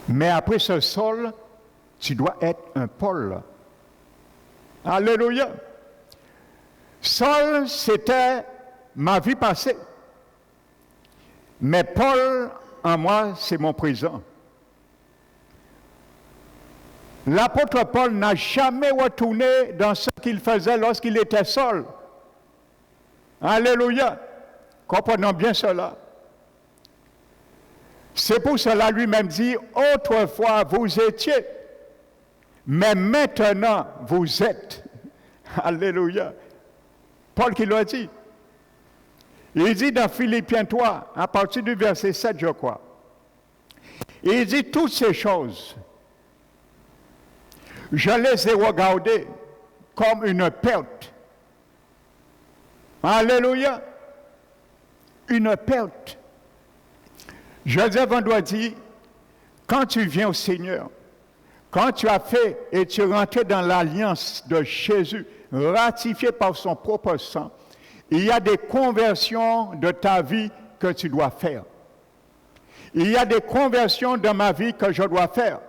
Mais après ce Saul, tu dois être un Paul. Alléluia. Saul, c'était ma vie passée. Mais Paul, en moi, c'est mon présent. L'apôtre Paul n'a jamais retourné dans ce qu'il faisait lorsqu'il était seul. Alléluia. Comprenons bien cela. C'est pour cela lui-même dit, autrefois vous étiez, mais maintenant vous êtes. Alléluia. Paul qui l'a dit. Il dit dans Philippiens 3, à partir du verset 7, je crois. Il dit toutes ces choses. Je les ai regardées comme une perte. Alléluia. Une perte. Je disais vendredi, quand tu viens au Seigneur, quand tu as fait et tu es rentré dans l'alliance de Jésus, ratifiée par son propre sang, il y a des conversions de ta vie que tu dois faire. Il y a des conversions dans ma vie que je dois faire.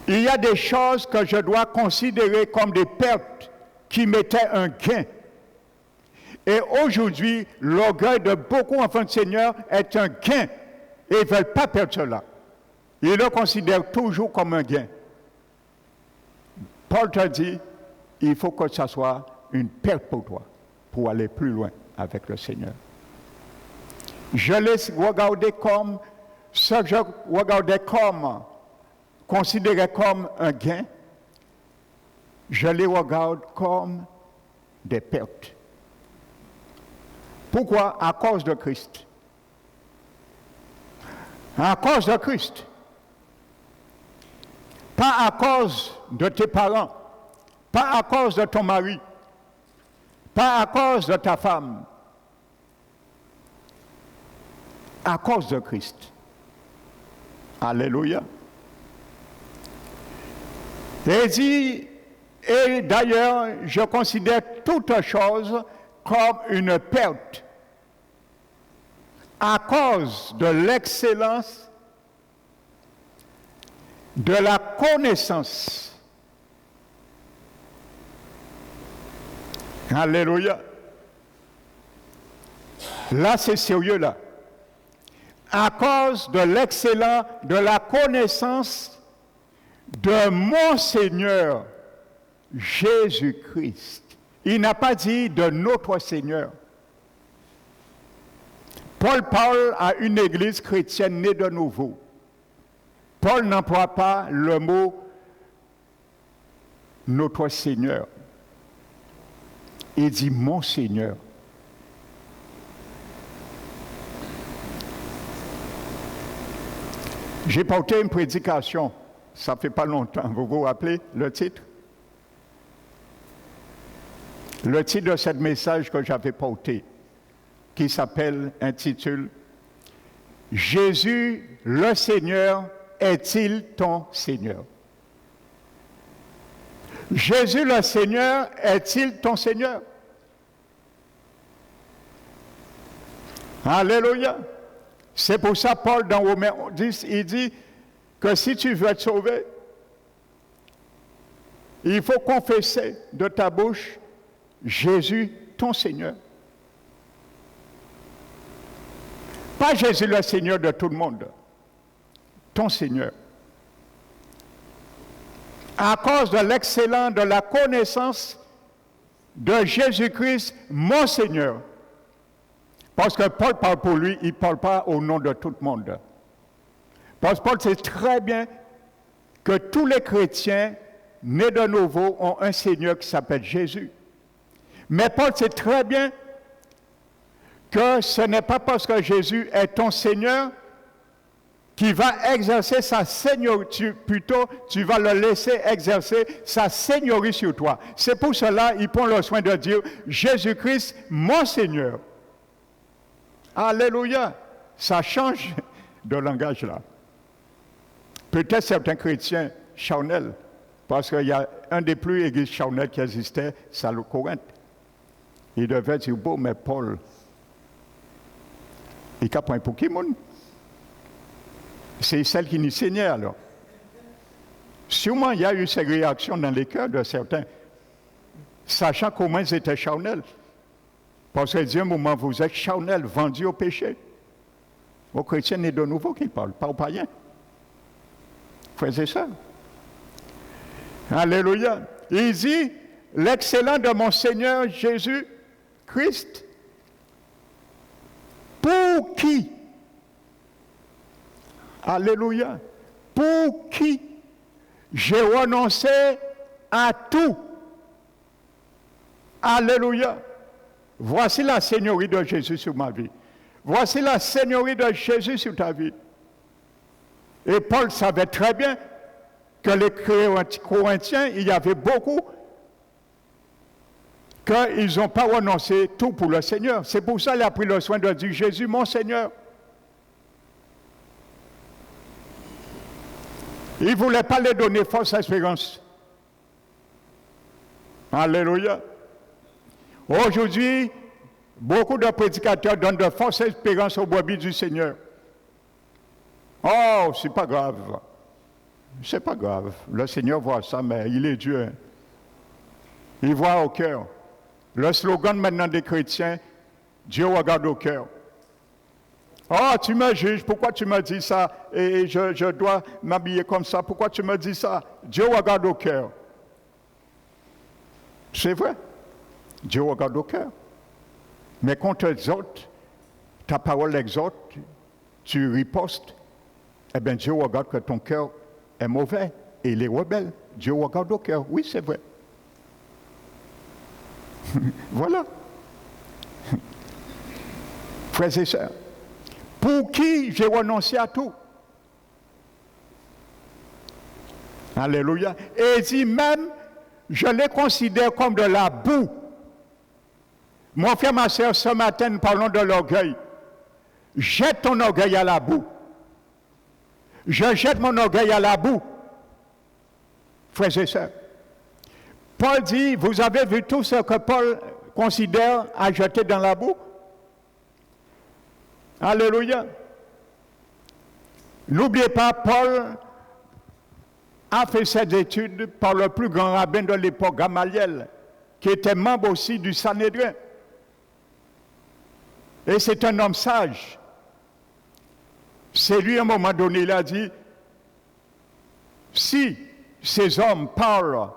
Il y a des choses que je dois considérer comme des pertes qui m'étaient un gain. Et aujourd'hui, l'orgueil de beaucoup d'enfants du Seigneur est un gain. Et ils ne veulent pas perdre cela. Ils le considèrent toujours comme un gain. Paul te dit, il faut que ça soit une perte pour toi, pour aller plus loin avec le Seigneur. Je les regardais comme, ce que je regardais comme, considérais comme un gain, je les regarde comme des pertes. Pourquoi? À cause de Christ. À cause de Christ. Pas à cause de tes parents, pas à cause de ton mari, pas à cause de ta femme, à cause de Christ. Alléluia. Et d'ailleurs, je considère toute chose comme une perte à cause de l'excellence de la connaissance. Alléluia. Là, c'est sérieux, là. À cause de l'excellence de la connaissance de mon Seigneur Jésus-Christ. Il n'a pas dit de notre Seigneur. Paul parle à une église chrétienne née de nouveau. Paul n'emploie pas le mot notre Seigneur. Il dit mon Seigneur. J'ai porté une prédication, ça ne fait pas longtemps. Vous vous rappelez le titre? Le titre de ce message que j'avais porté, qui intitule « Jésus le Seigneur est-il ton Seigneur ?» Jésus le Seigneur est-il ton Seigneur? Alléluia! C'est pour ça Paul dans Romains 10, il dit que si tu veux être sauvé, il faut confesser de ta bouche Jésus ton Seigneur. Pas Jésus le Seigneur de tout le monde, ton Seigneur. À cause de l'excellence de la connaissance de Jésus-Christ, mon Seigneur. Parce que Paul parle pour lui, il ne parle pas au nom de tout le monde. Parce que Paul sait très bien que tous les chrétiens nés de nouveau ont un Seigneur qui s'appelle Jésus. Mais Paul sait très bien que ce n'est pas parce que Jésus est ton Seigneur qui va exercer sa seigneurie, plutôt tu vas le laisser exercer sa seigneurie sur toi. C'est pour cela qu'il prend le soin de dire Jésus-Christ, mon Seigneur. Alléluia! Ça change de langage là. Peut-être certains chrétiens charnels, parce qu'il y a un des plus églises charnelles qui existait, c'est à Corinthe. Il devait dire, bon, mais Paul, il a point pour qui, monde? C'est celle qui nous saignait alors. Sûrement, il y a eu ces réactions dans les cœurs de certains, sachant comment ils étaient charnels. Parce qu'il dit un moment, vous êtes charnels, vendus au péché. Aux chrétiens nés de nouveau qui parlent, pas aux païens. Faisez ça. Alléluia. Il dit, l'excellent de mon Seigneur Jésus-Christ, pour qui? Alléluia. Pour qui j'ai renoncé à tout. Alléluia. Voici la seigneurie de Jésus sur ma vie. Voici la seigneurie de Jésus sur ta vie. Et Paul savait très bien que les Corinthiens, il y avait beaucoup qu'ils n'ont pas renoncé tout pour le Seigneur. C'est pour ça qu'il a pris le soin de dire Jésus, mon Seigneur. Il ne voulait pas les donner fausse espérance. Alléluia. Aujourd'hui, beaucoup de prédicateurs donnent de fausses espérances aux brebis du Seigneur. Oh, c'est pas grave. C'est pas grave. Le Seigneur voit ça, mais il est Dieu. Hein. Il voit au cœur. Le slogan maintenant des chrétiens, Dieu regarde au cœur. Oh, tu me juges, pourquoi tu me dis ça? Et je dois m'habiller comme ça, pourquoi tu me dis ça? Dieu regarde au cœur. C'est vrai. Dieu regarde au cœur. Mais quand tu exhortes, ta parole exhorte, tu ripostes, eh bien Dieu regarde que ton cœur est mauvais et il est rebelle. Dieu regarde au cœur. Oui, c'est vrai. Voilà. Frères et sœurs, pour qui j'ai renoncé à tout. Alléluia. Et il dit même, je les considère comme de la boue. Mon frère, ma soeur, ce matin, nous parlons de l'orgueil. Jette ton orgueil à la boue. Je jette mon orgueil à la boue. Frères et sœurs. Paul dit, vous avez vu tout ce que Paul considère à jeter dans la boue? Alléluia. N'oubliez pas, Paul a fait ses études par le plus grand rabbin de l'époque, Gamaliel, qui était membre aussi du Sanhédrin. Et c'est un homme sage. C'est lui, à un moment donné, il a dit, si ces hommes parlent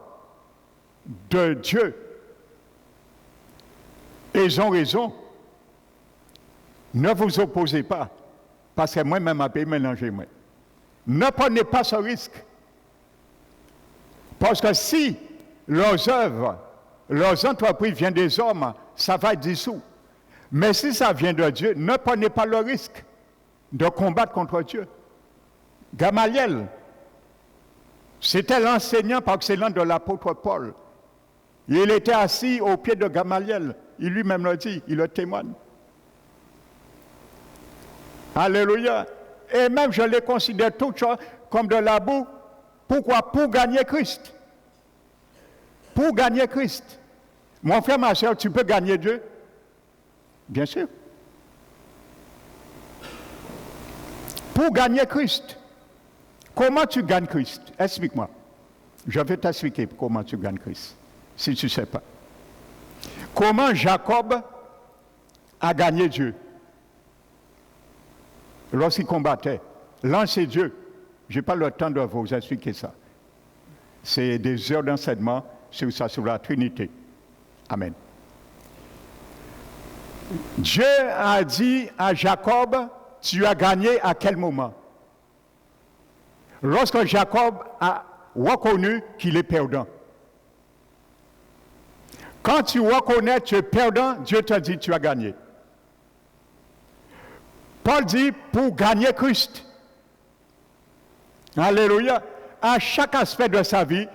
de Dieu, ils ont raison, ne vous opposez pas, parce que moi-même, je vais mélanger. Ne prenez pas ce risque. Parce que si leurs œuvres, leurs entreprises viennent des hommes, ça va être dissous. Mais si ça vient de Dieu, ne prenez pas le risque de combattre contre Dieu. Gamaliel, c'était l'enseignant par excellence de l'apôtre Paul. Il était assis au pied de Gamaliel. Il lui-même le dit, il le témoigne. Alléluia. Et même je les considère toutes choses comme de la boue. Pourquoi? Pour gagner Christ. Pour gagner Christ. Mon frère, ma soeur, tu peux gagner Dieu? Bien sûr. Pour gagner Christ. Comment tu gagnes Christ? Explique-moi. Je vais t'expliquer comment tu gagnes Christ, si tu ne sais pas. Comment Jacob a gagné Dieu? Lorsqu'il combattait, lancez Dieu. Je n'ai pas le temps de vous expliquer ça. C'est des heures d'enseignement sur ça, sur la Trinité. Amen. Dieu a dit à Jacob, tu as gagné à quel moment? Lorsque Jacob a reconnu qu'il est perdant. Quand tu reconnais que tu es perdant, Dieu te dit tu as gagné. Paul dit pour gagner Christ. Alléluia. À chaque aspect de sa vie,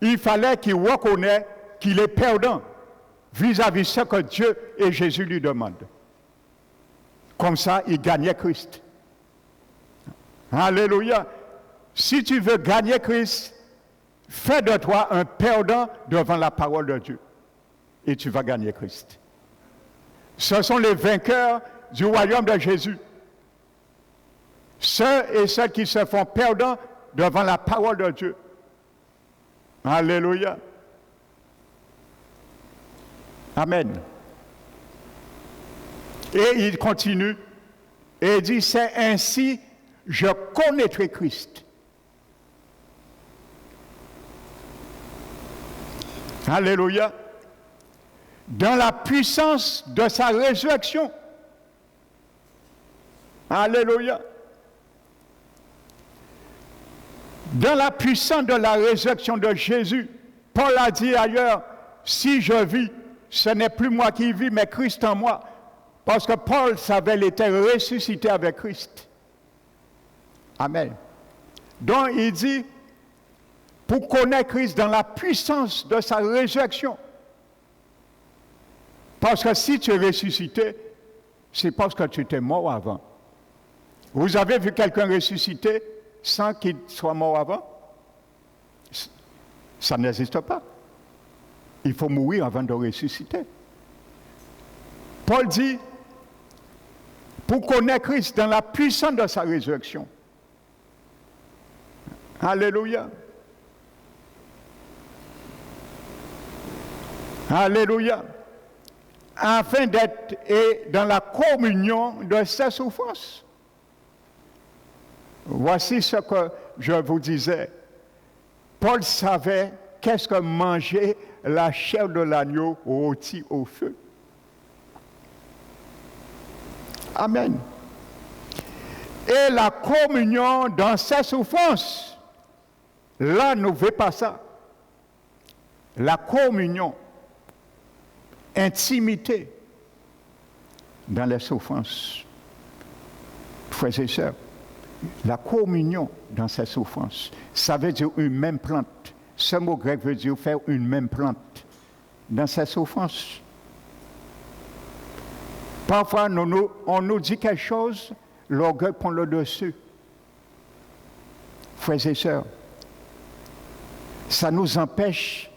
il fallait qu'il reconnaisse qu'il est perdant vis-à-vis de ce que Dieu et Jésus lui demandent. Comme ça, il gagnait Christ. Alléluia. Si tu veux gagner Christ, fais de toi un perdant devant la parole de Dieu. Et tu vas gagner Christ. Ce sont les vainqueurs du royaume de Jésus. Ceux et celles qui se font perdants devant la parole de Dieu. Alléluia. Amen. Et il continue et il dit, c'est ainsi je connaîtrai Christ. Alléluia. Dans la puissance de sa résurrection. Alléluia. Dans la puissance de la résurrection de Jésus, Paul a dit ailleurs, si je vis, ce n'est plus moi qui vis, mais Christ en moi. Parce que Paul savait qu'il était ressuscité avec Christ. Amen. Donc il dit, pour connaître Christ dans la puissance de sa résurrection. Parce que si tu es ressuscité, c'est parce que tu étais mort avant. Vous avez vu quelqu'un ressuscité sans qu'il soit mort avant? Ça n'existe pas. Il faut mourir avant de ressusciter. Paul dit, pour connaître Christ dans la puissance de sa résurrection. Alléluia. Alléluia. Afin d'être dans la communion de ses souffrances. Voici ce que je vous disais. Paul savait qu'est-ce que manger la chair de l'agneau rôtie au feu. Amen. Et la communion dans ses souffrances. Là, nous ne voulons pas ça. La communion. Intimité dans les souffrances. Frères et sœurs, la communion dans ces souffrances, ça veut dire une même plante. Ce mot grec veut dire faire une même plante dans ces souffrances. Parfois, on nous dit quelque chose, l'orgueil prend le dessus. Frères et sœurs, ça nous empêche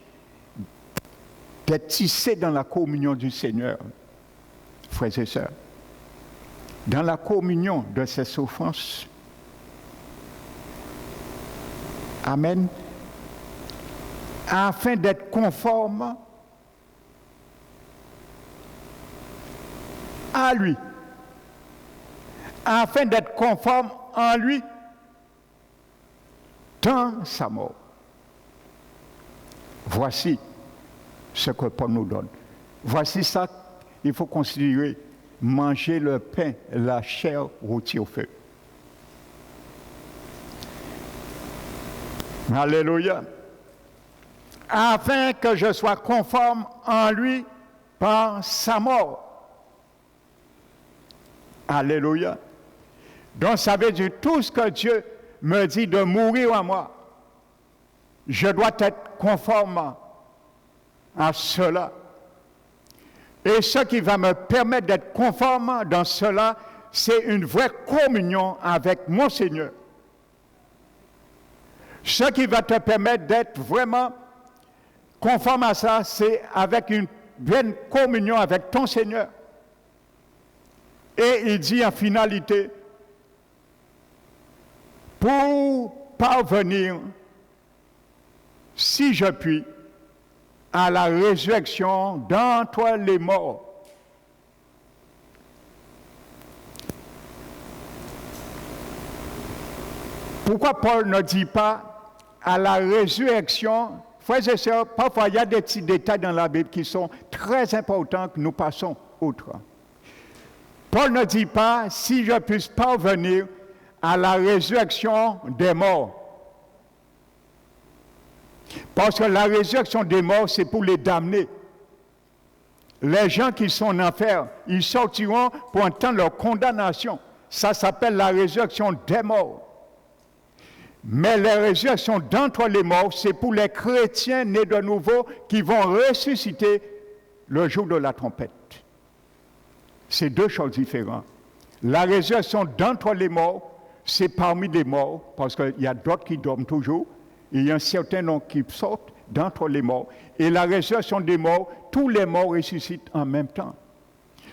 d'être tissés dans la communion du Seigneur, frères et sœurs. dans la communion de ses souffrances. Amen. Afin d'être conforme à lui. Afin d'être conforme en lui dans sa mort. Voici ce que Paul nous donne. Voici ça qu'il faut considérer. Manger le pain, la chair rôtie au feu. Alléluia. Afin que je sois conforme en lui par sa mort. Alléluia. Donc ça veut dire tout ce que Dieu me dit de mourir en moi. Je dois être conforme à cela. Et ce qui va me permettre d'être conforme dans cela, c'est une vraie communion avec mon Seigneur. Ce qui va te permettre d'être vraiment conforme à ça, c'est avec une pleine communion avec ton Seigneur. Et il dit en finalité, pour parvenir, si je puis, à la résurrection d'entre les morts. Pourquoi Paul ne dit pas à la résurrection? Frères et sœurs, parfois il y a des petits détails dans la Bible qui sont très importants que nous passons outre. Paul ne dit pas si je puisse parvenir à la résurrection des morts. Parce que la résurrection des morts, c'est pour les damnés. Les gens qui sont en enfer, ils sortiront pour entendre leur condamnation. Ça s'appelle la résurrection des morts. Mais la résurrection d'entre les morts, c'est pour les chrétiens nés de nouveau qui vont ressusciter le jour de la trompette. C'est deux choses différentes. La résurrection d'entre les morts, c'est parmi les morts, parce qu'il y a d'autres qui dorment toujours. Il y a un certain nombre qui sortent d'entre les morts. Et la résurrection des morts, tous les morts ressuscitent en même temps.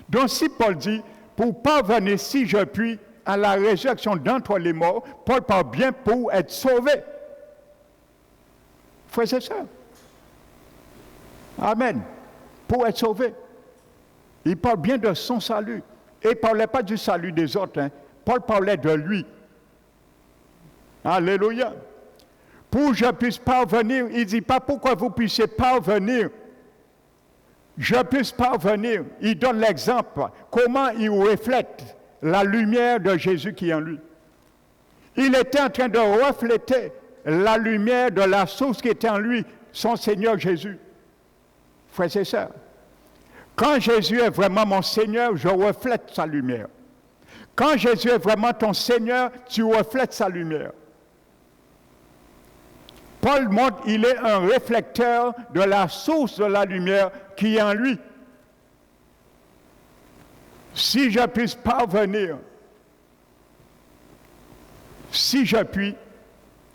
Donc si Paul dit, pour parvenir, si je puis, à la résurrection d'entre les morts, Paul parle bien pour être sauvé. Frères et sœurs. Amen. Pour être sauvé. Il parle bien de son salut. Et il ne parlait pas du salut des autres. Hein. Paul parlait de lui. Alléluia. Pour que je puisse parvenir, il ne dit pas pourquoi vous puissiez parvenir. Je puisse parvenir. Il donne l'exemple. Comment il reflète la lumière de Jésus qui est en lui. Il était en train de refléter la lumière de la source qui était en lui, son Seigneur Jésus. Frères et sœurs, quand Jésus est vraiment mon Seigneur, je reflète sa lumière. Quand Jésus est vraiment ton Seigneur, tu reflètes sa lumière. Paul montre qu'il est un réflecteur de la source de la lumière qui est en lui. Si je puisse parvenir, si je puis,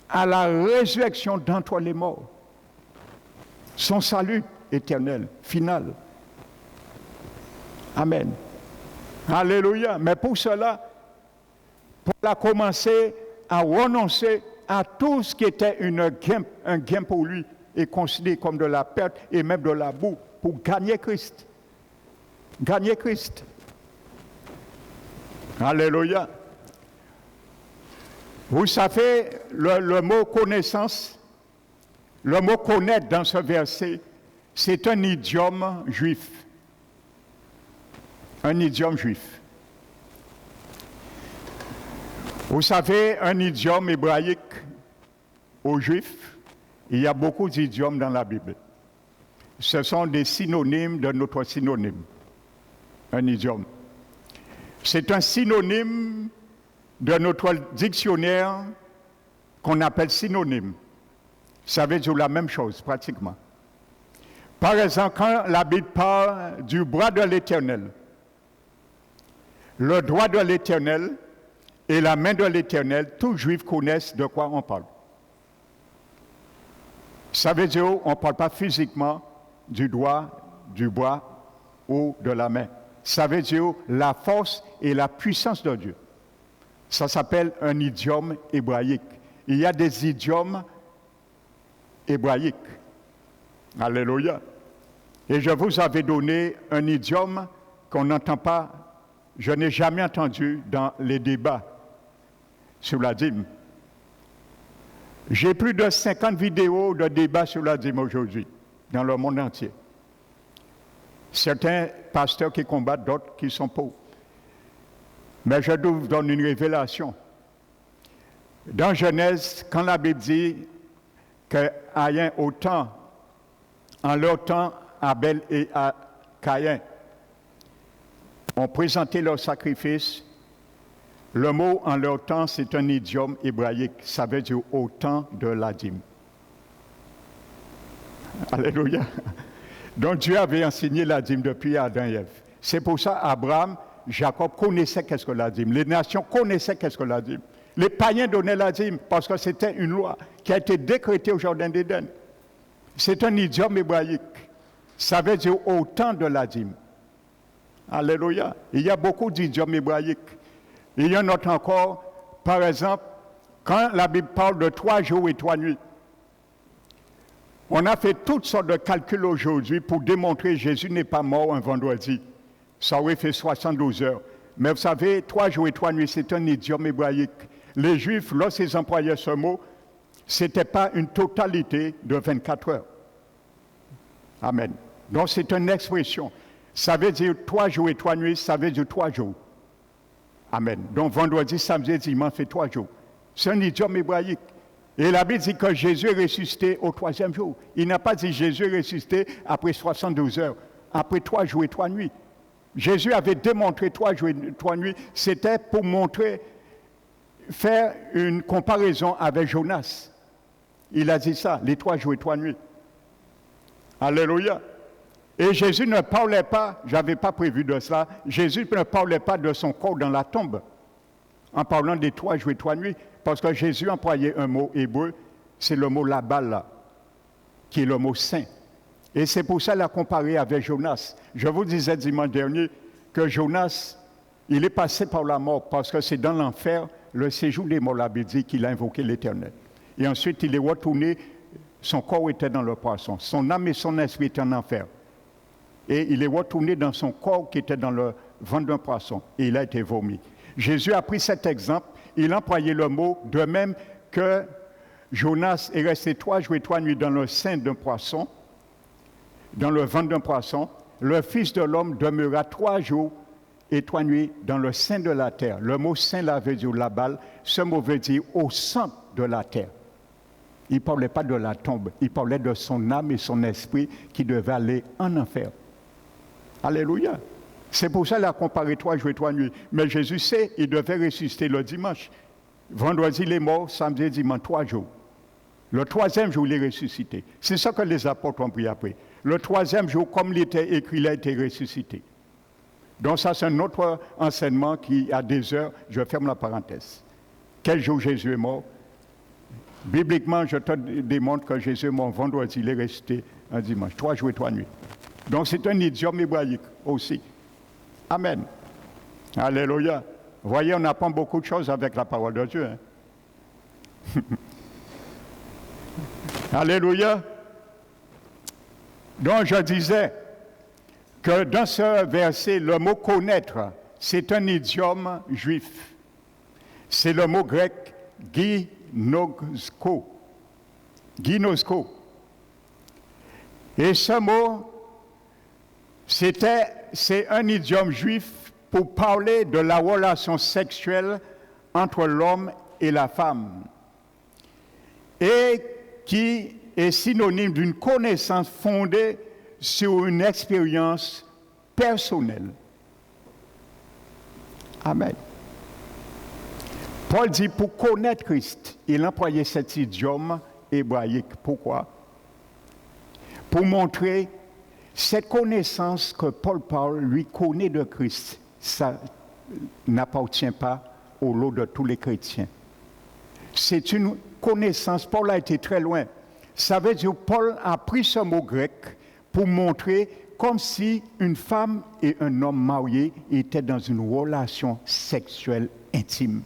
à la résurrection d'entre les morts, son salut éternel, final. Amen. Alléluia. Mais pour cela, Paul a commencé à renoncer à tout ce qui était un gain pour lui et considéré comme de la perte et même de la boue pour gagner Christ. Gagner Christ. Alléluia. Vous savez, le mot connaissance, le mot connaître dans ce verset, c'est un idiome juif. Un idiome juif. Vous savez, un idiome hébraïque aux Juifs, il y a beaucoup d'idiomes dans la Bible. Ce sont des synonymes de notre synonyme. Un idiome. C'est un synonyme de notre dictionnaire qu'on appelle synonyme. Ça veut dire la même chose, pratiquement. Par exemple, quand la Bible parle du bras de l'Éternel, le doigt de l'Éternel et la main de l'Éternel, tous Juifs connaissent de quoi on parle. Ça veut dire qu'on ne parle pas physiquement du doigt, du bras ou de la main. Ça veut dire la force et la puissance de Dieu. Ça s'appelle un idiome hébraïque. Il y a des idiomes hébraïques. Alléluia. Et je vous avais donné un idiome qu'on n'entend pas, je n'ai jamais entendu dans les débats sur la dîme. J'ai plus de 50 vidéos de débats sur la dîme aujourd'hui, dans le monde entier. Certains pasteurs qui combattent, d'autres qui sont pauvres. Mais je vous donne une révélation. Dans Genèse, quand la Bible dit qu'Aïn autant, en leur temps, Abel et Caïn ont présenté leur sacrifice, le mot en leur temps, c'est un idiome hébraïque. Ça veut dire au temps de la dîme. Alléluia. Donc Dieu avait enseigné la dîme depuis Adam et Ève. C'est pour ça Abraham, Jacob connaissaient qu'est-ce que la dîme. Les nations connaissaient qu'est-ce que la dîme. Les païens donnaient la dîme parce que c'était une loi qui a été décrétée au Jardin d'Éden. C'est un idiome hébraïque. Ça veut dire au temps de la dîme. Alléluia. Il y a beaucoup d'idiomes hébraïques. Il y en a encore, par exemple, quand la Bible parle de 3 jours et 3 nuits. On a fait toutes sortes de calculs aujourd'hui pour démontrer que Jésus n'est pas mort un vendredi. Ça aurait fait 72 heures. Mais vous savez, 3 jours et 3 nuits, c'est un idiome hébraïque. Les Juifs, lorsqu'ils employaient ce mot, ce n'était pas une totalité de 24 heures. Amen. Donc c'est une expression. Ça veut dire 3 jours et 3 nuits, ça veut dire 3 jours. Amen. Donc vendredi, samedi et dimanche, fait 3 jours. C'est un idiome hébraïque. Et la Bible dit que Jésus est ressuscité au 3e jour. Il n'a pas dit Jésus est ressuscité après 72 heures, après 3 jours et 3 nuits. Jésus avait démontré 3 jours et 3 nuits. C'était pour montrer, faire une comparaison avec Jonas. Il a dit ça, les 3 jours et 3 nuits. Alléluia. Et Jésus ne parlait pas, je n'avais pas prévu de cela, Jésus ne parlait pas de son corps dans la tombe, en parlant des 3 jours et 3 nuits, parce que Jésus employait un mot hébreu, c'est le mot labal, qui est le mot saint. Et c'est pour ça qu'il a comparé avec Jonas. Je vous disais dimanche dernier que Jonas, il est passé par la mort, parce que c'est dans l'enfer, le séjour des morts, la Bible dit qu'il a invoqué l'Éternel. Et ensuite, il est retourné, son corps était dans le poisson, son âme et son esprit étaient en enfer. Et il est retourné dans son corps qui était dans le ventre d'un poisson. Et il a été vomi. Jésus a pris cet exemple. Il a employé le mot de même que Jonas est resté 3 jours et 3 nuits dans le sein d'un poisson, dans le ventre d'un poisson. Le Fils de l'homme demeura 3 jours et 3 nuits dans le sein de la terre. Le mot sein là veut dire labal. Ce mot veut dire au centre de la terre. Il ne parlait pas de la tombe. Il parlait de son âme et son esprit qui devaient aller en enfer. Alléluia. C'est pour ça qu'il a comparé 3 jours et 3 nuits. Mais Jésus sait, il devait ressusciter le dimanche. Vendredi, il est mort, samedi et dimanche, 3 jours. Le 3e jour, il est ressuscité. C'est ça que les apôtres ont pris après. Le 3e jour, comme il était écrit, il a été ressuscité. Donc ça, c'est un autre enseignement qui a des heures. Je ferme la parenthèse. Quel jour Jésus est mort? Bibliquement, je te démontre que Jésus est mort vendredi, il est ressuscité un dimanche. 3 jours et 3 nuits. Donc c'est un idiome hébraïque aussi. Amen. Alléluia. Vous voyez, on apprend beaucoup de choses avec la parole de Dieu. Hein? Alléluia. Donc je disais que dans ce verset, le mot connaître, c'est un idiome juif. C'est le mot grec ginosko. Ginosko. Et ce mot, c'est un idiome juif pour parler de la relation sexuelle entre l'homme et la femme et qui est synonyme d'une connaissance fondée sur une expérience personnelle. Amen. Paul dit pour connaître Christ, il employait cet idiome hébraïque. Pourquoi? Pour montrer cette connaissance que Paul parle, lui connaît de Christ, ça n'appartient pas au lot de tous les chrétiens. C'est une connaissance, Paul a été très loin. Ça veut dire que Paul a pris ce mot grec pour montrer comme si une femme et un homme mariés étaient dans une relation sexuelle intime.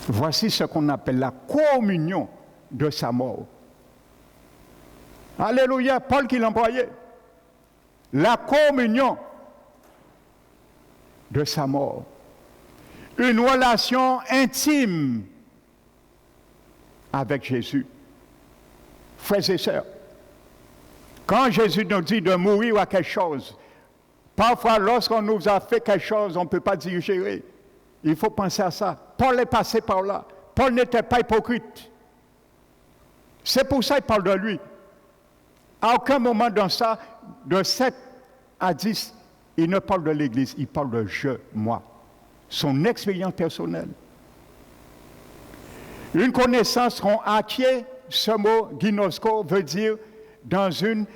Voici ce qu'on appelle la communion de sa mort. Alléluia, Paul qui l'employait. La communion de sa mort. Une relation intime avec Jésus. Frères et sœurs, quand Jésus nous dit de mourir à quelque chose, parfois lorsqu'on nous a fait quelque chose, on ne peut pas digérer. Il faut penser à ça. Paul est passé par là. Paul n'était pas hypocrite. C'est pour ça qu'il parle de lui. À aucun moment dans ça, de 7 à 10, il ne parle de l'Église, il parle de je, moi. Son expérience personnelle. Une connaissance qu'on acquiert, ce mot ginosko veut dire dans une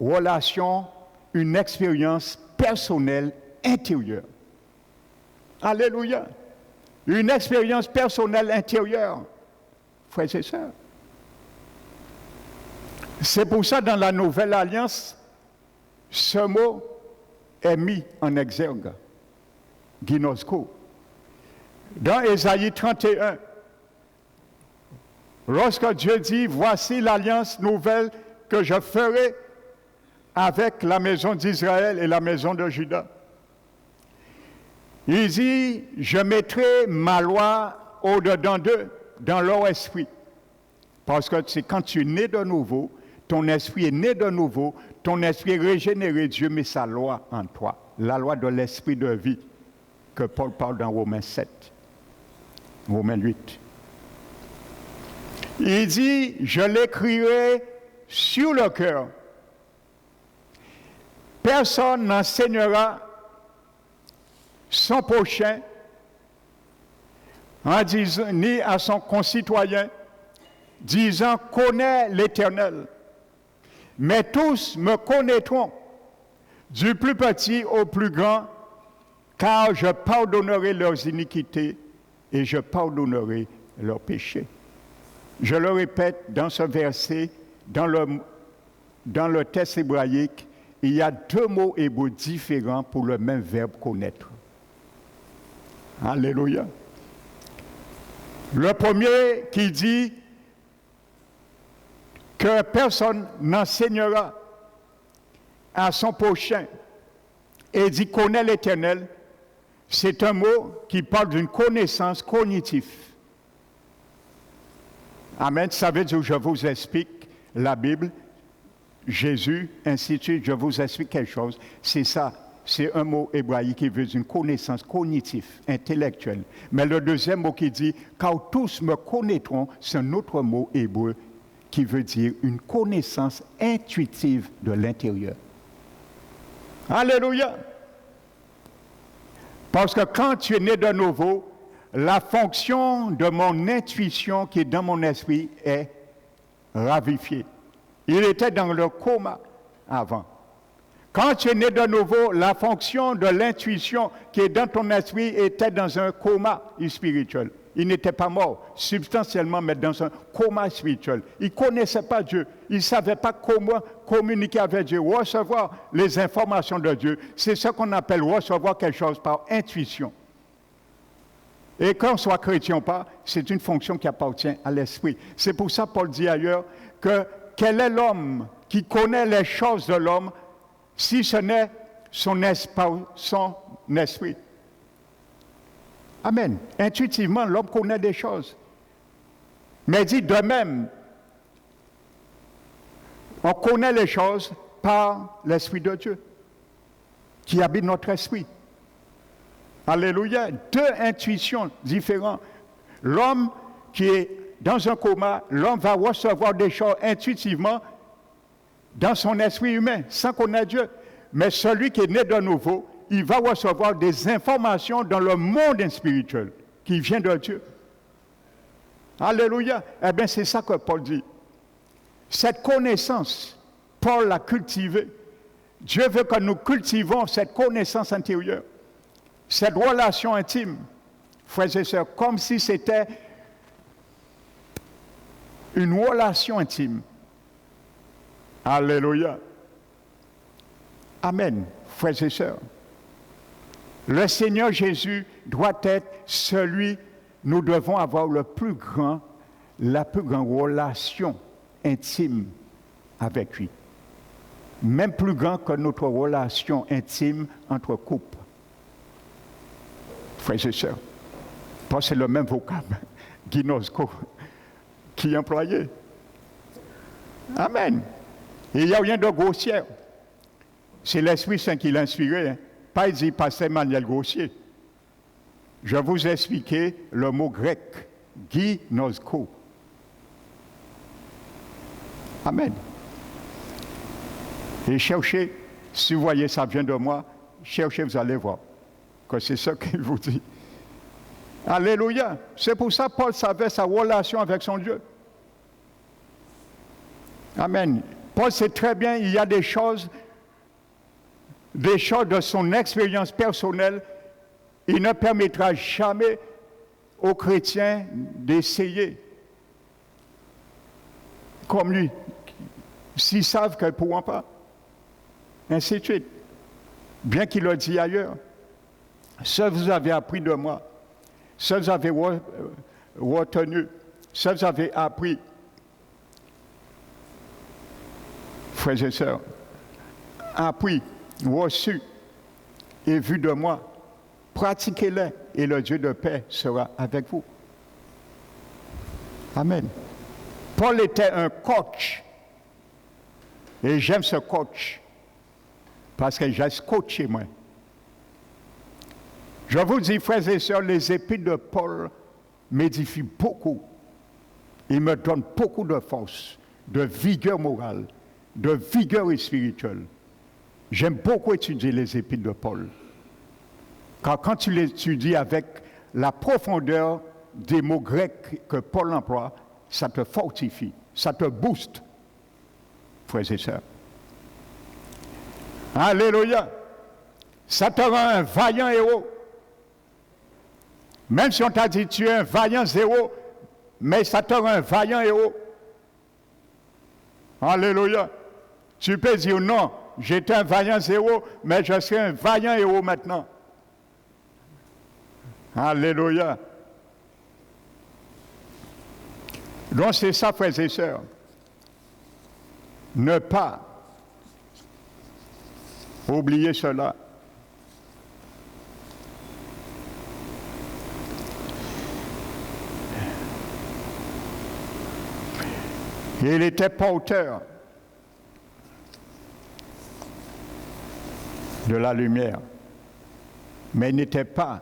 relation, une expérience personnelle intérieure. Alléluia. Une expérience personnelle intérieure. Frères et sœurs. C'est pour ça, dans la Nouvelle Alliance, ce mot est mis en exergue. Ginosko. Dans Ésaïe 31, lorsque Dieu dit, voici l'alliance nouvelle que je ferai avec la maison d'Israël et la maison de Juda. Il dit, je mettrai ma loi au-dedans d'eux, dans leur esprit. Parce que c'est quand tu es né de nouveau, ton esprit est né de nouveau, ton esprit est régénéré, Dieu met sa loi en toi. La loi de l'esprit de vie, que Paul parle dans Romains 7, Romains 8. Il dit, je l'écrirai sur le cœur. Personne n'enseignera son prochain en disant, ni à son concitoyen, disant, connais l'Éternel. Mais tous me connaîtront, du plus petit au plus grand, car je pardonnerai leurs iniquités et je pardonnerai leurs péchés. Je le répète, dans ce verset, dans le texte hébraïque, il y a 2 mots hébreux différents pour le même verbe connaître. Alléluia. Le premier qui dit que personne n'enseignera à son prochain et dit connaît l'Éternel, c'est un mot qui parle d'une connaissance cognitive. Amen. Ça veut dire, je vous explique la Bible, Jésus, ainsi de suite, je vous explique quelque chose. C'est ça. C'est un mot hébraïque qui veut dire une connaissance cognitive, intellectuelle. Mais le deuxième mot qui dit, car tous me connaîtront, c'est un autre mot hébreu qui veut dire une connaissance intuitive de l'intérieur. Alléluia! Parce que quand tu es né de nouveau, la fonction de mon intuition qui est dans mon esprit est ravifiée. Il était dans le coma avant. Quand tu es né de nouveau, la fonction de l'intuition qui est dans ton esprit était dans un coma spirituel. Il n'était pas mort substantiellement, mais dans un coma spirituel. Il ne connaissait pas Dieu. Il ne savait pas comment communiquer avec Dieu, recevoir les informations de Dieu. C'est ce qu'on appelle recevoir quelque chose par intuition. Et qu'on soit chrétien ou pas, c'est une fonction qui appartient à l'esprit. C'est pour ça que Paul dit ailleurs que quel est l'homme qui connaît les choses de l'homme si ce n'est son esprit. Amen. Intuitivement, l'homme connaît des choses. Mais dit de même, on connaît les choses par l'Esprit de Dieu, qui habite notre esprit. Alléluia. 2 intuitions différentes. L'homme qui est dans un coma, l'homme va recevoir des choses intuitivement dans son esprit humain, sans connaître Dieu. Mais celui qui est né de nouveau, il va recevoir des informations dans le monde spirituel qui vient de Dieu. Alléluia. Eh bien, c'est ça que Paul dit. Cette connaissance, Paul l'a cultivée. Dieu veut que nous cultivons cette connaissance intérieure, cette relation intime, frères et sœurs, comme si c'était une relation intime. Alléluia. Amen, frères et sœurs. Le Seigneur Jésus doit être celui, nous devons avoir la plus grande relation intime avec lui. Même plus grand que notre relation intime entre couples. Frères et sœurs, parce que c'est le même vocable, Guinosco, qui est employé. Amen. Et il n'y a rien de grossier. C'est l'Esprit Saint qui l'a inspiré. Hein. Pas dit pasteur Manuel Grossier. Je vous ai expliqué le mot grec, ginosko. Amen. Et cherchez, si vous voyez ça vient de moi, cherchez, vous allez voir que c'est ça qu'il vous dit. Alléluia. C'est pour ça que Paul savait sa relation avec son Dieu. Amen. Paul sait très bien, il y a des choses de son expérience personnelle, il ne permettra jamais aux chrétiens d'essayer comme lui, s'ils savent qu'ils ne pourront pas. Ainsi de suite. Bien qu'il le dit ailleurs. Ce que vous avez appris de moi, ce que vous avez retenu, ce que vous avez appris, frères et sœurs, appris, reçu et vu de moi, pratiquez-les et le Dieu de paix sera avec vous. Amen. Paul était un coach et j'aime ce coach parce que j'ai coaché moi. Je vous dis, frères et sœurs, les épîtres de Paul m'édifient beaucoup. Ils me donnent beaucoup de force, de vigueur morale, de vigueur spirituelle. J'aime beaucoup étudier les épîtres de Paul. Car quand tu l'étudies avec la profondeur des mots grecs que Paul emploie, ça te fortifie, ça te booste, frères et sœurs. Alléluia. Ça te rend un vaillant héros. Même si on t'a dit tu es un vaillant héros, mais ça te rend un vaillant héros. Alléluia. Tu peux dire non, j'étais un vaillant héros, mais je serai un vaillant héros maintenant. Alléluia. Donc c'est ça, frères et sœurs. Ne pas oublier cela. Il était porteur de la lumière, mais il n'était pas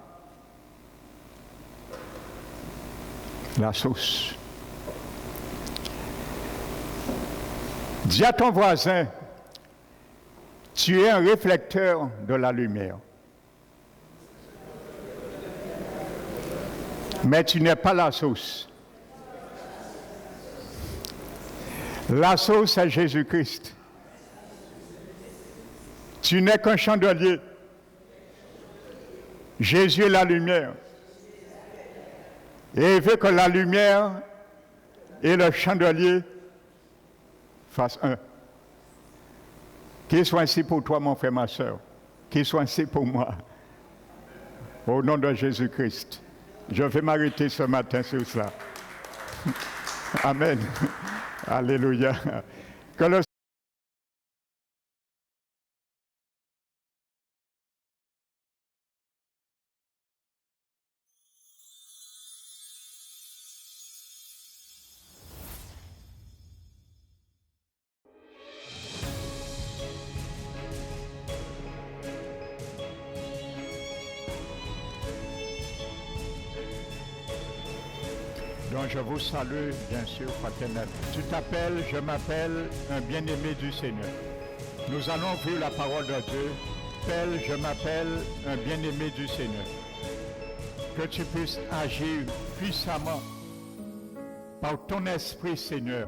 la source. Dis à ton voisin, tu es un réflecteur de la lumière, mais tu n'es pas la source. La source est Jésus-Christ. Tu n'es qu'un chandelier. Jésus est la lumière. Et il veut que la lumière et le chandelier fassent un. Qu'il soit ainsi pour toi, mon frère, ma soeur. Qu'il soit ainsi pour moi. Au nom de Jésus-Christ. Je vais m'arrêter ce matin sur cela. Amen. Alléluia. Que le Donc je vous salue, bien sûr, fraternel. Tu t'appelles, je m'appelle un bien-aimé du Seigneur. Nous allons ouvrir la parole de Dieu. Je m'appelle un bien-aimé du Seigneur. Que tu puisses agir puissamment par ton esprit, Seigneur.